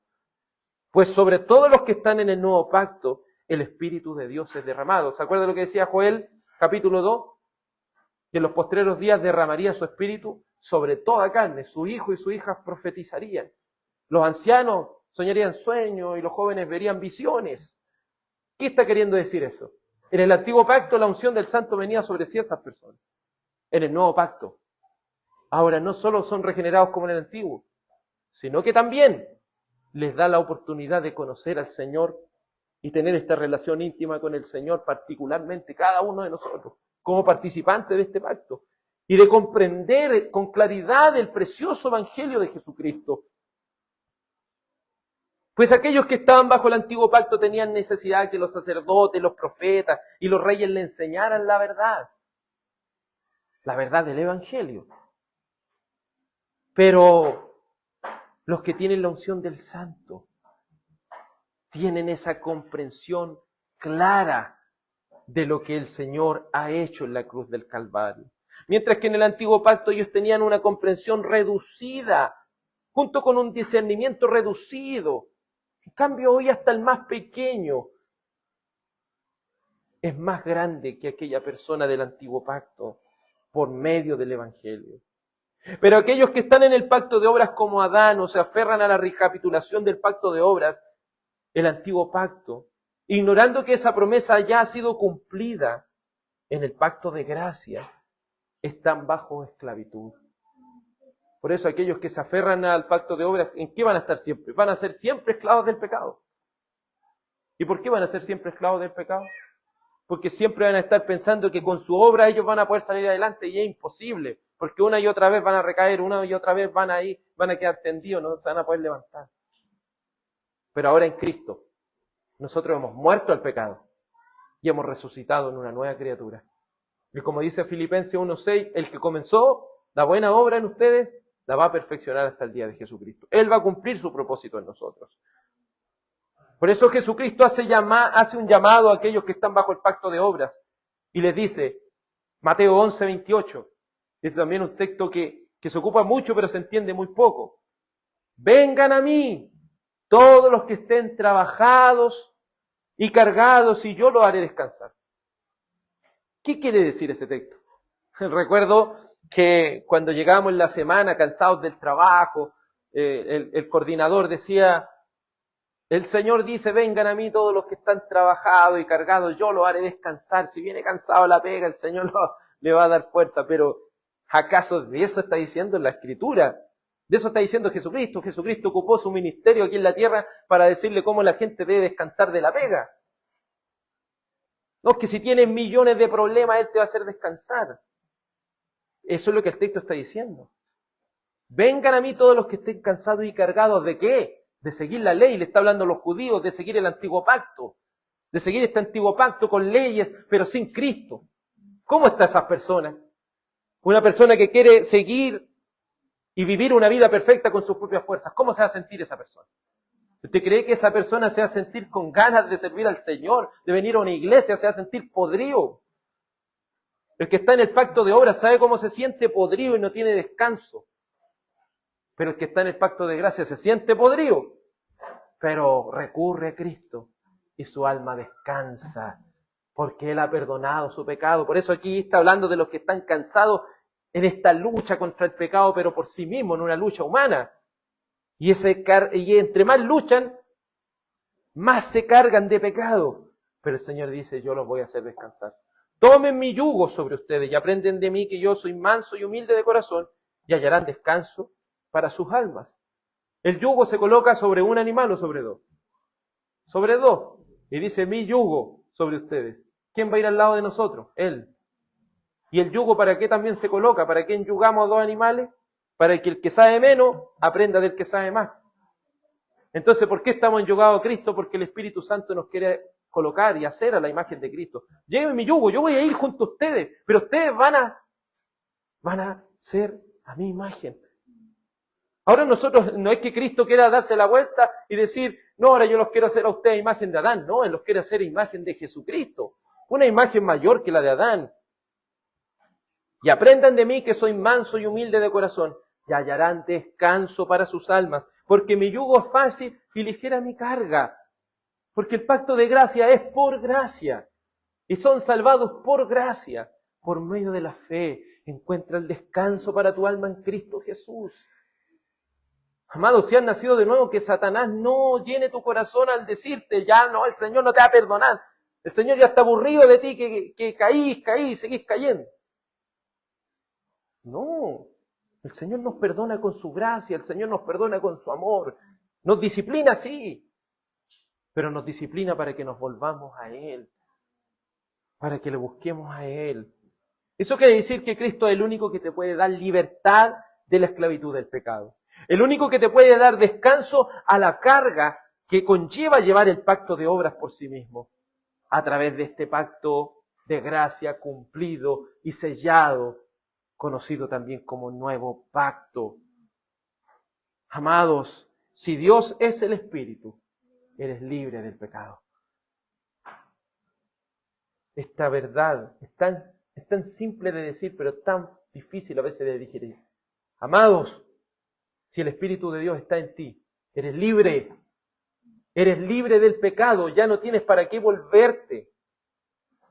Pues sobre todos los que están en el nuevo pacto, el Espíritu de Dios es derramado. ¿Se acuerdan lo que decía Joel, capítulo 2? Que en los postreros días derramaría su Espíritu sobre toda carne. Su hijo y su hija profetizarían. Los ancianos soñarían sueños y los jóvenes verían visiones. ¿Qué está queriendo decir eso? En el antiguo pacto la unción del Santo venía sobre ciertas personas. En el nuevo pacto, ahora no solo son regenerados como en el antiguo, sino que también les da la oportunidad de conocer al Señor y tener esta relación íntima con el Señor, particularmente cada uno de nosotros, como participantes de este pacto, y de comprender con claridad el precioso Evangelio de Jesucristo. Pues aquellos que estaban bajo el antiguo pacto tenían necesidad que los sacerdotes, los profetas y los reyes le enseñaran la verdad del Evangelio. Pero los que tienen la unción del Santo tienen esa comprensión clara de lo que el Señor ha hecho en la cruz del Calvario. Mientras que en el antiguo pacto ellos tenían una comprensión reducida, junto con un discernimiento reducido. En cambio, hoy hasta el más pequeño es más grande que aquella persona del antiguo pacto por medio del Evangelio. Pero aquellos que están en el pacto de obras como Adán o se aferran a la recapitulación del pacto de obras, el antiguo pacto, ignorando que esa promesa ya ha sido cumplida en el pacto de gracia, están bajo esclavitud. Por eso aquellos que se aferran al pacto de obras, ¿en qué van a estar siempre? Van a ser siempre esclavos del pecado. ¿Y por qué van a ser siempre esclavos del pecado? Porque siempre van a estar pensando que con su obra ellos van a poder salir adelante y es imposible, porque una y otra vez van a recaer, una y otra vez van a quedar tendidos, no se van a poder levantar. Pero ahora en Cristo, nosotros hemos muerto al pecado y hemos resucitado en una nueva criatura. Y como dice Filipenses 1:6, el que comenzó la buena obra en ustedes, la va a perfeccionar hasta el día de Jesucristo. Él va a cumplir su propósito en nosotros. Por eso Jesucristo hace un llamado a aquellos que están bajo el pacto de obras y les dice, Mateo 11:28, es también un texto que se ocupa mucho pero se entiende muy poco. Vengan a mí todos los que estén trabajados y cargados y yo los haré descansar. ¿Qué quiere decir ese texto? Recuerdo que cuando llegábamos en la semana cansados del trabajo, el coordinador decía, el Señor dice, vengan a mí todos los que están trabajados y cargados, yo los haré descansar. Si viene cansado la pega, el Señor le va a dar fuerza. Pero ¿acaso de eso está diciendo la Escritura? De eso está diciendo Jesucristo. Jesucristo ocupó su ministerio aquí en la tierra para decirle cómo la gente debe descansar de la pega. No, que si tienes millones de problemas, Él te va a hacer descansar. Eso es lo que el texto está diciendo. Vengan a mí todos los que estén cansados y cargados. ¿De qué? De seguir la ley. Le está hablando a los judíos, de seguir el antiguo pacto. De seguir este antiguo pacto con leyes, pero sin Cristo. ¿Cómo está esa persona? Una persona que quiere seguir y vivir una vida perfecta con sus propias fuerzas. ¿Cómo se va a sentir esa persona? ¿Usted cree que esa persona se va a sentir con ganas de servir al Señor, de venir a una iglesia, se va a sentir podrido? El que está en el pacto de obras sabe cómo se siente podrido y no tiene descanso. Pero el que está en el pacto de gracia se siente podrido, pero recurre a Cristo y su alma descansa porque Él ha perdonado su pecado. Por eso aquí está hablando de los que están cansados en esta lucha contra el pecado, pero por sí mismos, en una lucha humana. Y entre más luchan, más se cargan de pecado. Pero el Señor dice, yo los voy a hacer descansar. Tomen mi yugo sobre ustedes y aprenden de mí que yo soy manso y humilde de corazón y hallarán descanso para sus almas. El yugo se coloca sobre un animal o sobre dos. Sobre dos. Y dice, mi yugo sobre ustedes. ¿Quién va a ir al lado de nosotros? Él. ¿Y el yugo para qué también se coloca? ¿Para qué enyugamos a dos animales? Para que el que sabe menos aprenda del que sabe más. Entonces, ¿por qué estamos enyugados a Cristo? Porque el Espíritu Santo nos quiere colocar y hacer a la imagen de Cristo. Lleven mi yugo, yo voy a ir junto a ustedes, pero ustedes van a ser a mi imagen. Ahora nosotros, no es que Cristo quiera darse la vuelta y decir, no, ahora yo los quiero hacer a ustedes imagen de Adán. No, Él los quiere hacer imagen de Jesucristo. Una imagen mayor que la de Adán. Y aprendan de mí que soy manso y humilde de corazón y hallarán descanso para sus almas, porque mi yugo es fácil y ligera mi carga. Porque el pacto de gracia es por gracia. Y son salvados por gracia. Por medio de la fe encuentra el descanso para tu alma en Cristo Jesús. Amado, si has nacido de nuevo, que Satanás no llene tu corazón al decirte, ya no, el Señor no te va a perdonar. El Señor ya está aburrido de ti, que caí y seguís cayendo. No, el Señor nos perdona con su gracia, el Señor nos perdona con su amor. Nos disciplina, sí, pero nos disciplina para que nos volvamos a Él, para que le busquemos a Él. Eso quiere decir que Cristo es el único que te puede dar libertad de la esclavitud del pecado. El único que te puede dar descanso a la carga que conlleva llevar el pacto de obras por sí mismo, a través de este pacto de gracia cumplido y sellado, conocido también como nuevo pacto. Amados, si Dios es el Espíritu, eres libre del pecado. Esta verdad es tan simple de decir, pero tan difícil a veces de digerir. Amados, si el Espíritu de Dios está en ti, eres libre. Eres libre del pecado, ya no tienes para qué volverte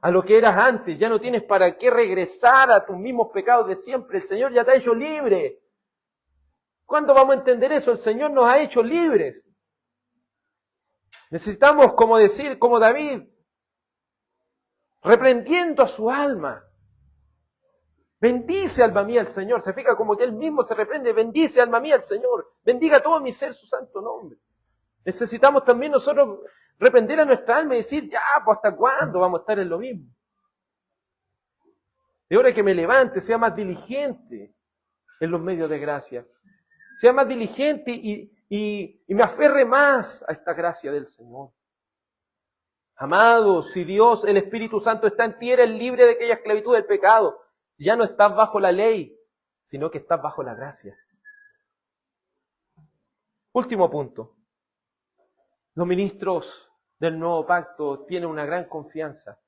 a lo que eras antes, ya no tienes para qué regresar a tus mismos pecados de siempre. El Señor ya te ha hecho libre. ¿Cuándo vamos a entender eso? El Señor nos ha hecho libres. Necesitamos, como David, reprendiendo a su alma. Bendice, alma mía, al Señor. Se fija como que Él mismo se reprende. Bendice, alma mía, al Señor. Bendiga todo mi ser su santo nombre. Necesitamos también nosotros reprender a nuestra alma y decir, ya, pues ¿hasta cuándo vamos a estar en lo mismo? Es hora que me levante, sea más diligente en los medios de gracia. Sea más diligente y me aferre más a esta gracia del Señor. Amado, si Dios, el Espíritu Santo está en ti, eres libre de aquella esclavitud del pecado. Ya no estás bajo la ley, sino que estás bajo la gracia. Último punto. Los ministros del nuevo pacto tienen una gran confianza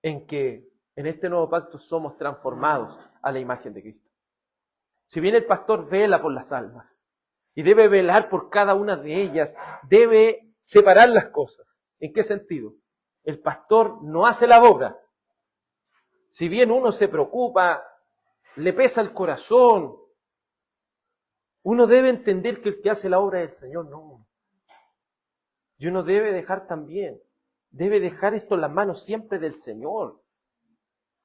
en que en este nuevo pacto somos transformados a la imagen de Cristo. Si bien el pastor vela por las almas y debe velar por cada una de ellas, debe separar las cosas. ¿En qué sentido? El pastor no hace la obra. Si bien uno se preocupa, le pesa el corazón, uno debe entender que el que hace la obra es el Señor, no. Y uno debe dejar esto en las manos siempre del Señor.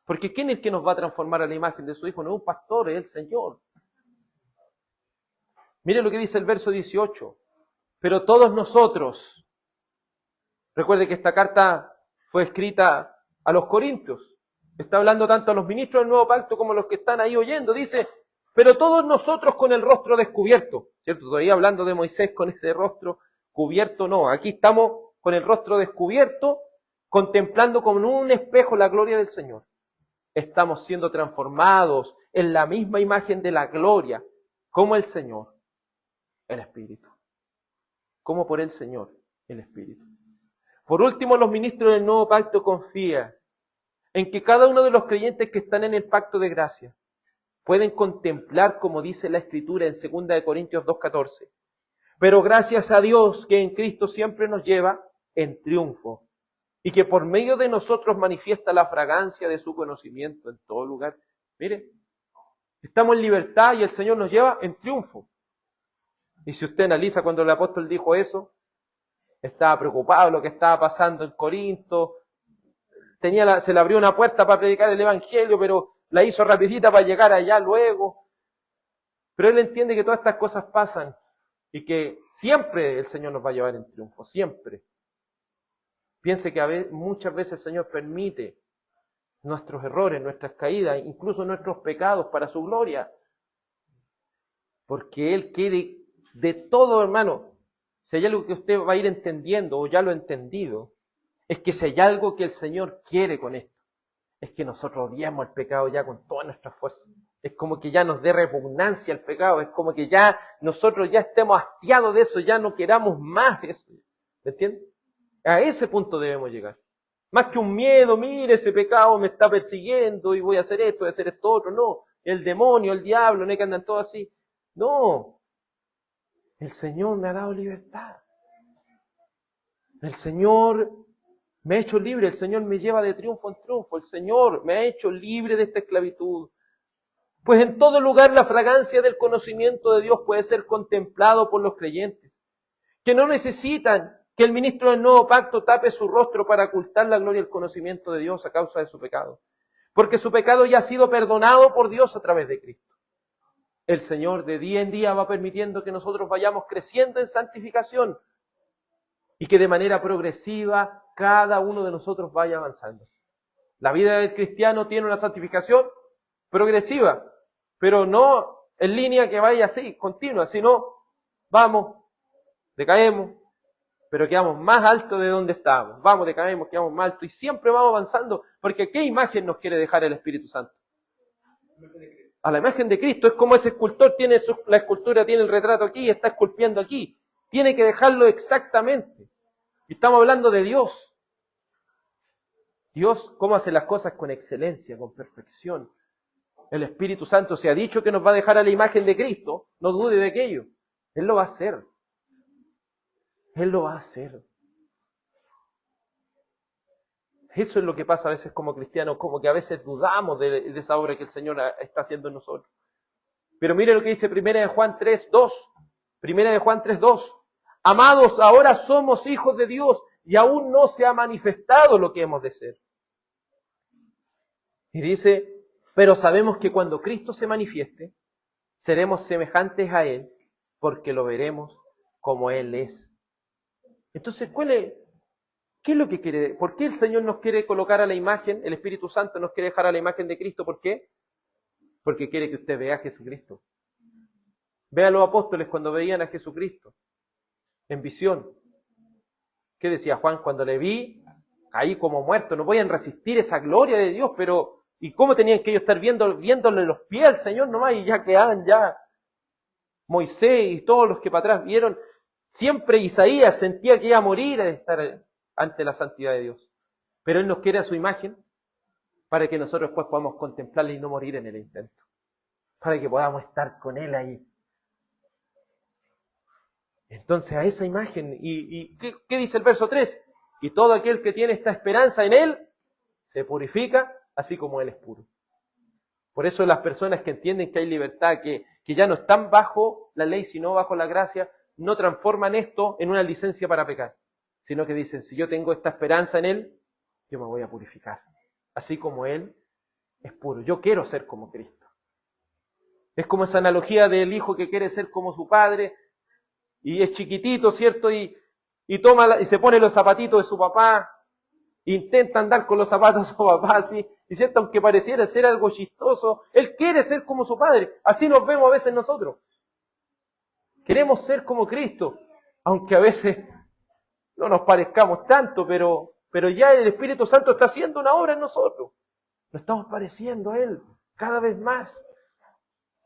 Porque ¿quién es el que nos va a transformar a la imagen de su Hijo? No es un pastor, es el Señor. Mire lo que dice el verso 18. Pero todos nosotros, recuerde que esta carta fue escrita a los corintios. Está hablando tanto a los ministros del nuevo pacto como a los que están ahí oyendo. Dice, pero todos nosotros con el rostro descubierto. ¿Cierto? Todavía hablando de Moisés con ese rostro cubierto, no. Aquí estamos con el rostro descubierto, contemplando como un espejo la gloria del Señor. Estamos siendo transformados en la misma imagen de la gloria, como el Señor, el Espíritu. Como por el Señor, el Espíritu. Por último, los ministros del nuevo pacto confían en que cada uno de los creyentes que están en el pacto de gracia pueden contemplar, como dice la Escritura en 2 Corintios 2:14. Pero gracias a Dios que en Cristo siempre nos lleva en triunfo y que por medio de nosotros manifiesta la fragancia de su conocimiento en todo lugar. Mire, estamos en libertad y el Señor nos lleva en triunfo. Y si usted analiza cuando el apóstol dijo eso, estaba preocupado de lo que estaba pasando en Corinto, se le abrió una puerta para predicar el Evangelio, pero la hizo rapidita para llegar allá luego. Pero él entiende que todas estas cosas pasan y que siempre el Señor nos va a llevar en triunfo, siempre. Piense que muchas veces el Señor permite nuestros errores, nuestras caídas, incluso nuestros pecados para su gloria. Porque Él quiere de todo, hermano. Si hay algo que usted va a ir entendiendo o ya lo ha entendido, es que si hay algo que el Señor quiere con esto, es que nosotros odiamos el pecado ya con toda nuestra fuerza. Es como que ya nos dé repugnancia el pecado, es como que ya nosotros ya estemos hastiados de eso, ya no queramos más de eso. ¿Me entiende? A ese punto debemos llegar. Más que un miedo, mire, ese pecado me está persiguiendo y voy a hacer esto, voy a hacer esto otro. No, el demonio, el diablo, no es que andan todos así. No, el Señor me ha dado libertad. El Señor me ha hecho libre, el Señor me lleva de triunfo en triunfo. El Señor me ha hecho libre de esta esclavitud. Pues en todo lugar la fragancia del conocimiento de Dios puede ser contemplado por los creyentes, que no necesitan que el ministro del nuevo pacto tape su rostro para ocultar la gloria y el conocimiento de Dios a causa de su pecado. Porque su pecado ya ha sido perdonado por Dios a través de Cristo. El Señor de día en día va permitiendo que nosotros vayamos creciendo en santificación y que de manera progresiva cada uno de nosotros vaya avanzando. La vida del cristiano tiene una santificación progresiva, pero no en línea que vaya así, continua, sino vamos, decaemos, pero quedamos más alto de donde estábamos. Vamos, decaemos, quedamos más alto y siempre vamos avanzando, porque ¿qué imagen nos quiere dejar el Espíritu Santo? A la imagen de Cristo. Es como ese escultor tiene la escultura, tiene el retrato aquí y está esculpiendo aquí. Tiene que dejarlo exactamente. Y estamos hablando de Dios. Dios, ¿cómo hace las cosas? Con excelencia, con perfección. El Espíritu Santo se ha dicho que nos va a dejar a la imagen de Cristo. No dude de aquello. Él lo va a hacer. Él lo va a hacer. Eso es lo que pasa a veces como cristianos, como que a veces dudamos de esa obra que el Señor está haciendo en nosotros. Pero mire lo que dice 1 de Juan 3:2. 1 de Juan 3:2. Amados, ahora somos hijos de Dios y aún no se ha manifestado lo que hemos de ser. Y dice, pero sabemos que cuando Cristo se manifieste, seremos semejantes a Él, porque lo veremos como Él es. Entonces, ¿qué es lo que quiere? ¿Por qué el Señor nos quiere colocar a la imagen, el Espíritu Santo nos quiere dejar a la imagen de Cristo? ¿Por qué? Porque quiere que usted vea a Jesucristo. Vea a los apóstoles cuando veían a Jesucristo en visión. ¿Qué decía Juan? Cuando le vi, caí como muerto. No podían resistir esa gloria de Dios, pero ¿y cómo tenían que ellos estar viéndole los pies al Señor nomás? Y ya quedaban ya Moisés y todos los que para atrás vieron. Siempre Isaías sentía que iba a morir de estar ante la santidad de Dios. Pero Él nos quiere a su imagen para que nosotros después podamos contemplarle y no morir en el intento. Para que podamos estar con Él ahí. Entonces a esa imagen, ¿qué dice el verso 3? Y todo aquel que tiene esta esperanza en Él, se purifica así como Él es puro. Por eso las personas que entienden que hay libertad, que ya no están bajo la ley, sino bajo la gracia, no transforman esto en una licencia para pecar, sino que dicen, si yo tengo esta esperanza en Él, yo me voy a purificar. Así como Él es puro. Yo quiero ser como Cristo. Es como esa analogía del hijo que quiere ser como su padre, y es chiquitito, ¿cierto? Y se pone los zapatitos de su papá, intenta andar con los zapatos de su papá, así, y cierto, aunque pareciera ser algo chistoso, él quiere ser como su padre. Así nos vemos a veces nosotros. Queremos ser como Cristo, aunque a veces no nos parezcamos tanto, pero ya el Espíritu Santo está haciendo una obra en nosotros. Nos estamos pareciendo a Él cada vez más.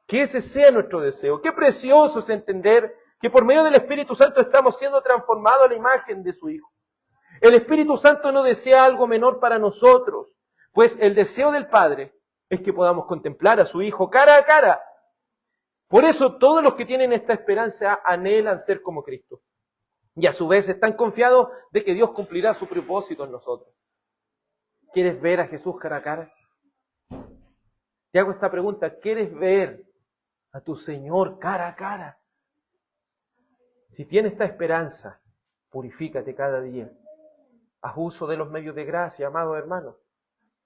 Que ese sea nuestro deseo. Qué precioso es entender que por medio del Espíritu Santo estamos siendo transformados a la imagen de su Hijo. El Espíritu Santo no desea algo menor para nosotros, pues el deseo del Padre es que podamos contemplar a su Hijo cara a cara. Por eso todos los que tienen esta esperanza anhelan ser como Cristo. Y a su vez están confiados de que Dios cumplirá su propósito en nosotros. ¿Quieres ver a Jesús cara a cara? Te hago esta pregunta, ¿quieres ver a tu Señor cara a cara? Si tienes esta esperanza, purifícate cada día. Haz uso de los medios de gracia, amados hermanos.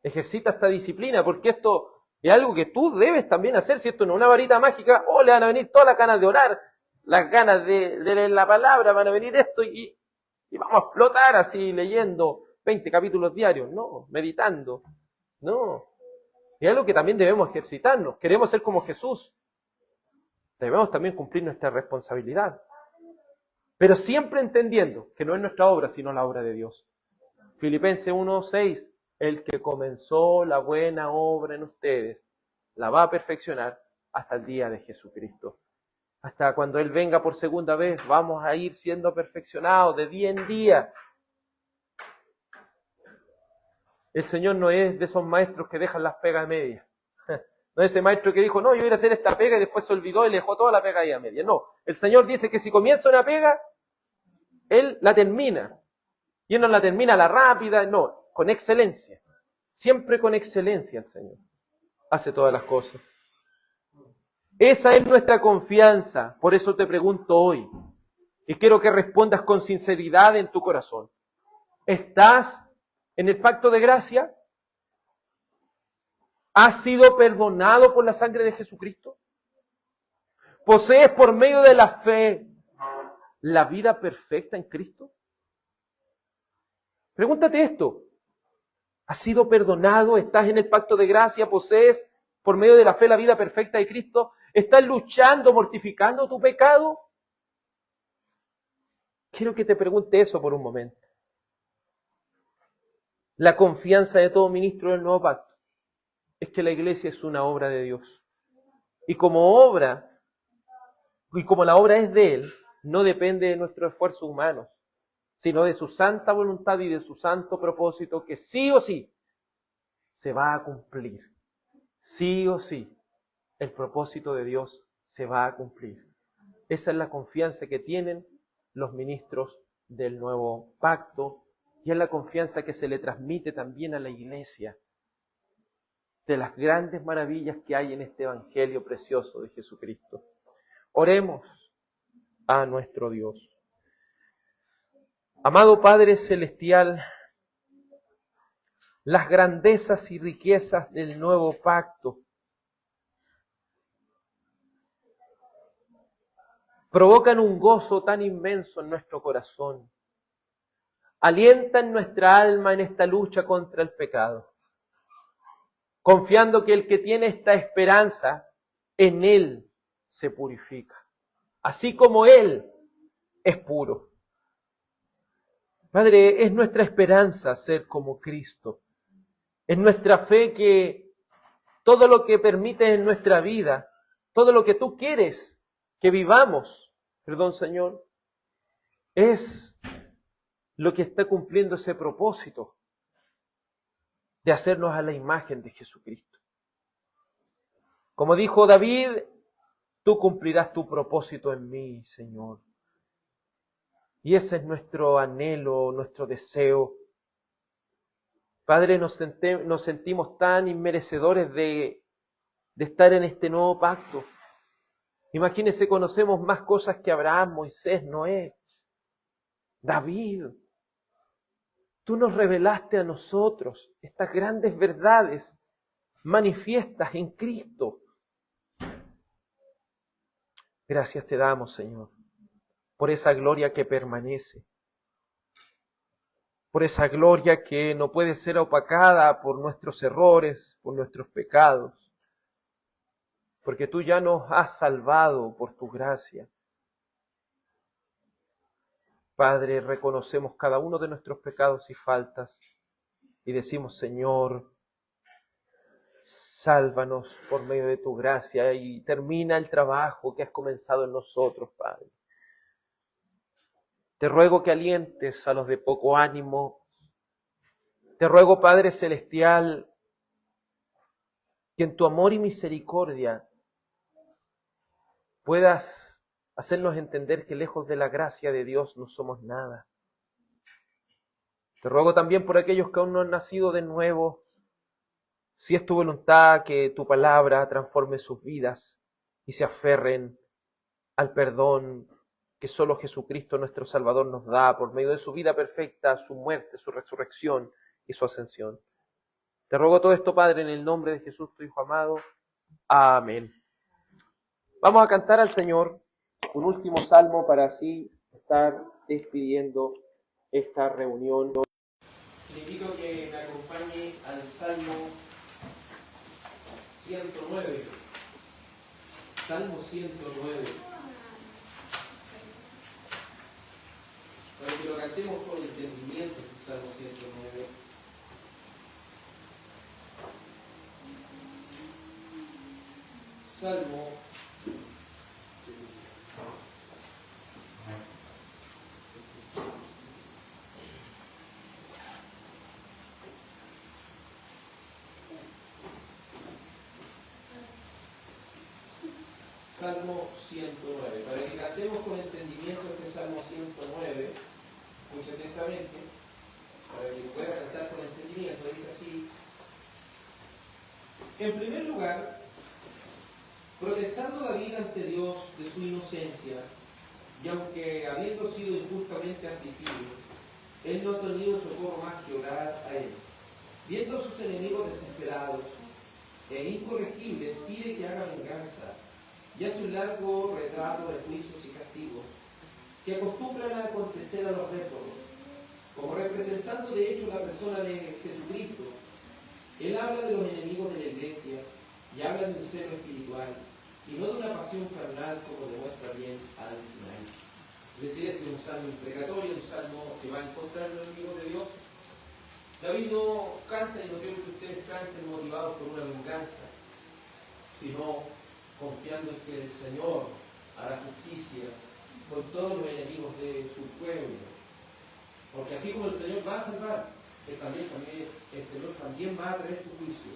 Ejercita esta disciplina, porque esto es algo que tú debes también hacer, si esto no es una varita mágica, le van a venir todas las ganas de orar, las ganas de leer la palabra, van a venir esto y vamos a explotar así leyendo 20 capítulos diarios, no, meditando, no. Es algo que también debemos ejercitarnos. Queremos ser como Jesús. Debemos también cumplir nuestra responsabilidad. Pero siempre entendiendo que no es nuestra obra, sino la obra de Dios. Filipenses 1:6, el que comenzó la buena obra en ustedes, la va a perfeccionar hasta el día de Jesucristo. Hasta cuando Él venga por segunda vez, vamos a ir siendo perfeccionados de día en día. El Señor no es de esos maestros que dejan las pegas a medias. No es ese maestro que dijo, no, yo voy a hacer esta pega y después se olvidó y le dejó toda la pega ahí a medias. No, el Señor dice que si comienza una pega, Él la termina. Y Él no la termina a la rápida, no, con excelencia. Siempre con excelencia el Señor hace todas las cosas. Esa es nuestra confianza. Por eso te pregunto hoy, y quiero que respondas con sinceridad en tu corazón. ¿Estás en el pacto de gracia? ¿Has sido perdonado por la sangre de Jesucristo? ¿Posees por medio de la fe la vida perfecta en Cristo? Pregúntate esto. ¿Has sido perdonado? ¿Estás en el pacto de gracia? ¿Posees por medio de la fe la vida perfecta de Cristo? ¿Estás luchando, mortificando tu pecado? Quiero que te pregunte eso por un momento. La confianza de todo ministro del nuevo pacto es que la iglesia es una obra de Dios. Y como obra, y como la obra es de Él, no depende de nuestros esfuerzos humanos, sino de su santa voluntad y de su santo propósito que sí o sí se va a cumplir. Sí o sí, el propósito de Dios se va a cumplir. Esa es la confianza que tienen los ministros del nuevo pacto y es la confianza que se le transmite también a la iglesia de las grandes maravillas que hay en este evangelio precioso de Jesucristo. Oremos a nuestro Dios. Amado Padre Celestial, las grandezas y riquezas del nuevo pacto provocan un gozo tan inmenso en nuestro corazón. Alientan nuestra alma en esta lucha contra el pecado, confiando que el que tiene esta esperanza, en Él se purifica, así como Él es puro. Padre, es nuestra esperanza ser como Cristo. Es nuestra fe que todo lo que permites en nuestra vida, todo lo que tú quieres que vivamos, Señor, es lo que está cumpliendo ese propósito de hacernos a la imagen de Jesucristo. Como dijo David, tú cumplirás tu propósito en mí, Señor. Y ese es nuestro anhelo, nuestro deseo. Padre, nos sentimos tan inmerecedores de estar en este nuevo pacto. Imagínense, conocemos más cosas que Abraham, Moisés, Noé, David. Tú nos revelaste a nosotros estas grandes verdades manifiestas en Cristo. Gracias te damos, Señor, por esa gloria que permanece, por esa gloria que no puede ser opacada por nuestros errores, por nuestros pecados, porque tú ya nos has salvado por tu gracia. Padre, reconocemos cada uno de nuestros pecados y faltas y decimos, Señor, sálvanos por medio de tu gracia y termina el trabajo que has comenzado en nosotros, Padre. Te ruego que alientes a los de poco ánimo. Te ruego, Padre Celestial, que en tu amor y misericordia puedas hacernos entender que lejos de la gracia de Dios no somos nada. Te ruego también por aquellos que aún no han nacido de nuevo, si es tu voluntad que tu palabra transforme sus vidas y se aferren al perdón que solo Jesucristo nuestro Salvador nos da por medio de su vida perfecta, su muerte, su resurrección y su ascensión. Te ruego todo esto, Padre, en el nombre de Jesús, tu Hijo amado. Amén. Vamos a cantar al Señor un último salmo para así estar despidiendo esta reunión. Le invito a que me acompañe al Salmo 109. Salmo 109. Para que lo cantemos con entendimiento, este Salmo 109. Salmo Salmo 109. Para que cantemos con entendimiento este Salmo 109, muy atentamente, para que lo pueda cantar con entendimiento, dice así. En primer lugar, protestando David ante Dios de su inocencia, y aunque habiendo sido injustamente afligido, él no ha tenido socorro más que orar a él. Viendo a sus enemigos desesperados e incorregibles, pide que haga venganza, y hace un largo retrato de juicios y castigos que acostumbran a acontecer a los réprobos. Como representando de hecho la persona de Jesucristo, él habla de los enemigos de la iglesia y habla de un celo espiritual y no de una pasión carnal como demuestra bien al final. Es decir, este es un salmo imprecatorio, un salmo que va a encontrar los enemigos de Dios. David no canta, y no quiero que ustedes canten motivados por una venganza, sino confiando en que el Señor hará justicia con todos los enemigos de su pueblo. Porque así como el Señor va a salvar, también el Señor también va a traer su juicio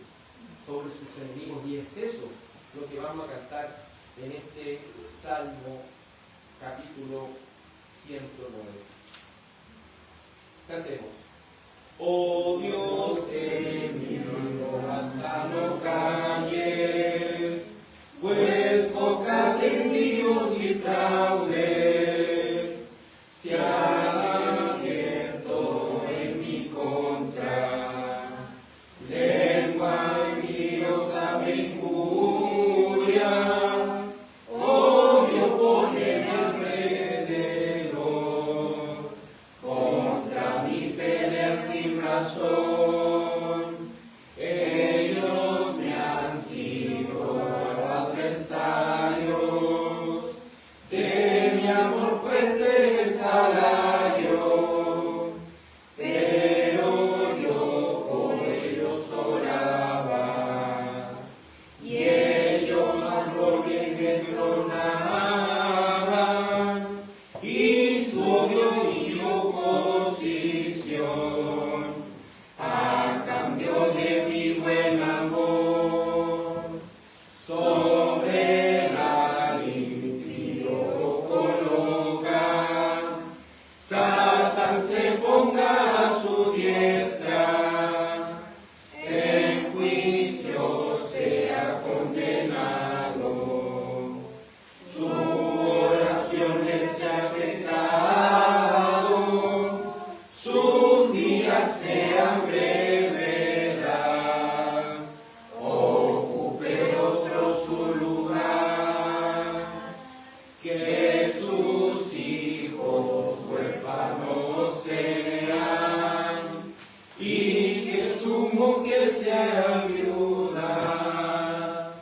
sobre sus enemigos, y es eso lo que vamos a cantar en este Salmo capítulo 109. Cantemos. Oh Dios de mi alabanza no calles, pues boca de envíos y fraudes se han abierto en mi contra. Lengua envidiosa me injuria, odio ponen alrededor, contra mi pelea sin razón. Ellos me han sido adversarios, de mi amor fuiste el salario, pero yo por ellos oraba, y ellos más por bien me tronaban, y su odio y oposición, a cambio de mi buen amor, sobre la impío coloca, Satán se ponga a su diestra, en juicio sea condenado, su oración le sea pecado, sus días sean brevedad, ocupe otro su lugar, que sus hijos huérfanos sean, y que su mujer sea viuda,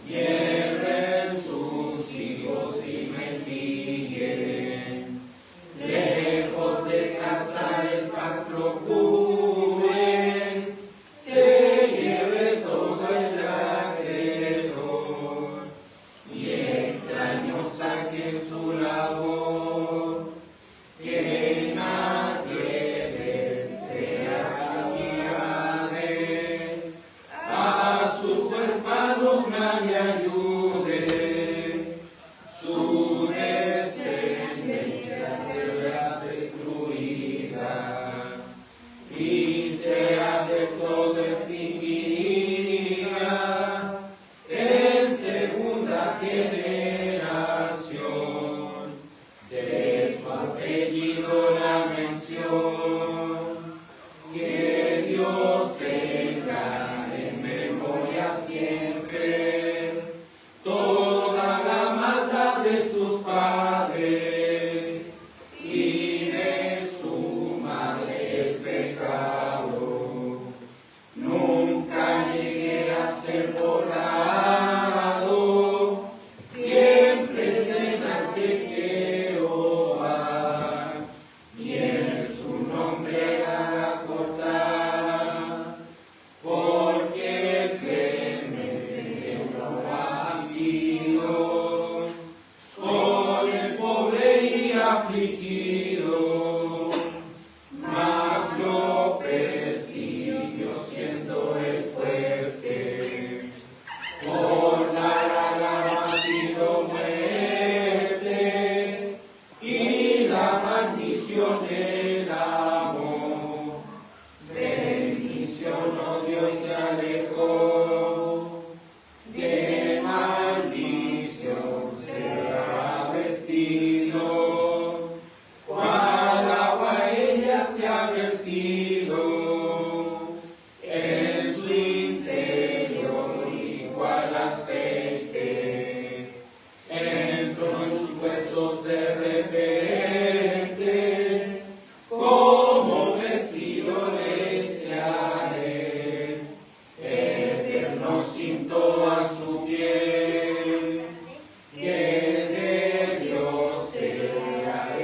hierren sus hijos y mendiguen, lejos de casa el pan procuren, se lleve todo el acreedor, y extraños saquen su labor, que nadie desea caminade, a sus huérfanos nadie ayude, su descendencia será destruida, y sea de todo extinguida en segunda generación, de su apellido la mención, que Dios tenga en memoria siempre toda la maldad de sus padres y de su madre el pecado. Nunca llegué a ser borrado, siempre estén ante Jehová, y en su nombre haga cortar, porque clemente no ha sido con el pobre y afligido, mas lo persiguió siendo el fuerte, por dar al abatido muerte, y la maldición el amor. Bendición odió y se alejó, de maldición será vestido, cual agua ella se ha vertido, en su interior igual aceite, entró en sus huesos de repente, como vestido le desearé, eterno cinto a su piel, que de Dios sea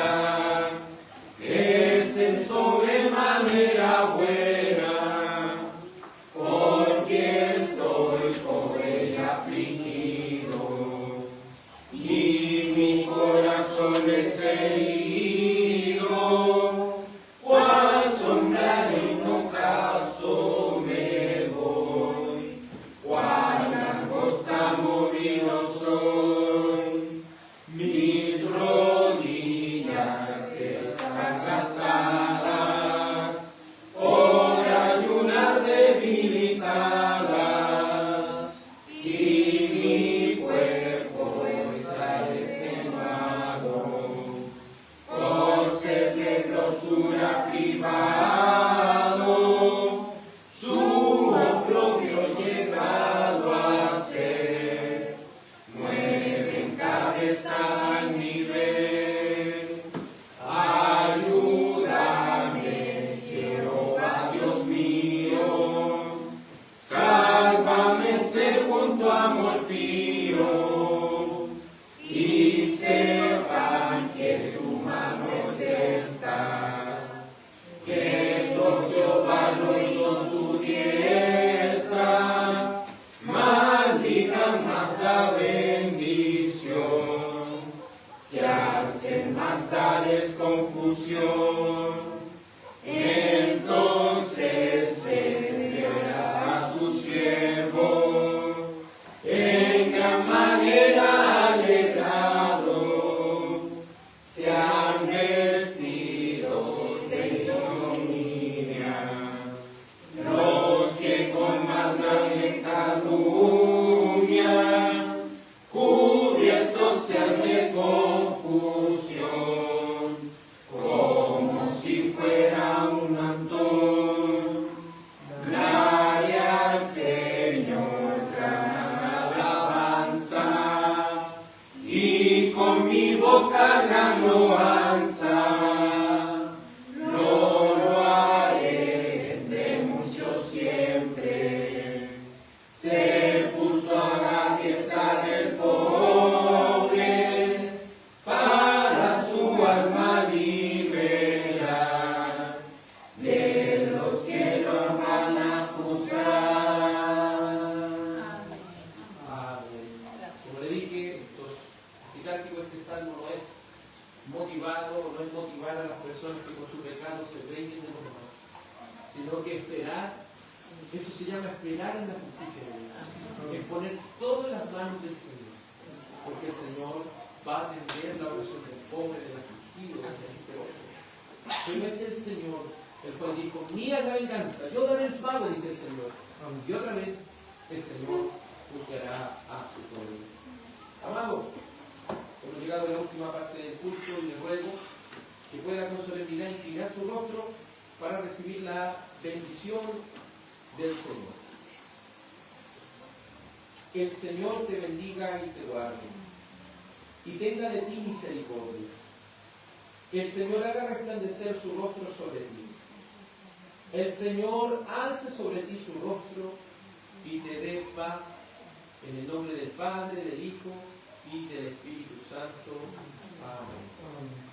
espera, es en sobremanera buena, porque estoy pobre y afligido, y mi corazón es herido, cual sombra en ocaso me voy, cual langosta movido soy, mis rodillas están gastadas, por ayunar debilitadas, y mi cuerpo está deformado, por ser de grosura privado, su oprobio llegado a ser, mueve en cabeza al nivel. Ayúdame, Jehová Dios mío, sálvame según tu amor pío, y sepan que tu mano es esta, que esto Jehová lo hizo tu diestra, maldigan más la bendición, se alcen más tales confusión. Entonces se verá a tu siervo en gran manera alegrado, sean vestidos de ignominia los que con maldad me calumnian, cubiertos sean de confusión, como si fuera un antón. Gloria al Señor, gran alabanza, y con mi boca gran loanza, lo haré entre muchos siempre. Se puso a la diestra del pobre, para su alma libera, de los que lo van a juzgar. Como le dije, didáctico, este salmo no es motivar a las personas que por su pecado se reinen de los demás, sino que esperar. Esto se llama esperar en la justicia de Dios, es poner todo en las manos del Señor, porque el Señor va a atender la oración del pobre, del afligido, del menesteroso. Pero es el Señor el cual dijo: mía es la venganza, yo daré el pago, dice el Señor. Y otra vez el Señor juzgará a su pueblo. Amados, hemos llegado a la última parte del culto y le ruego que pueda con solemnidad inclinar su rostro para recibir la bendición del Señor. Que el Señor te bendiga y te guarde, y tenga de ti misericordia. Que el Señor haga resplandecer su rostro sobre ti. El Señor alce sobre ti su rostro y te dé paz. En el nombre del Padre, del Hijo y del Espíritu Santo. Amén.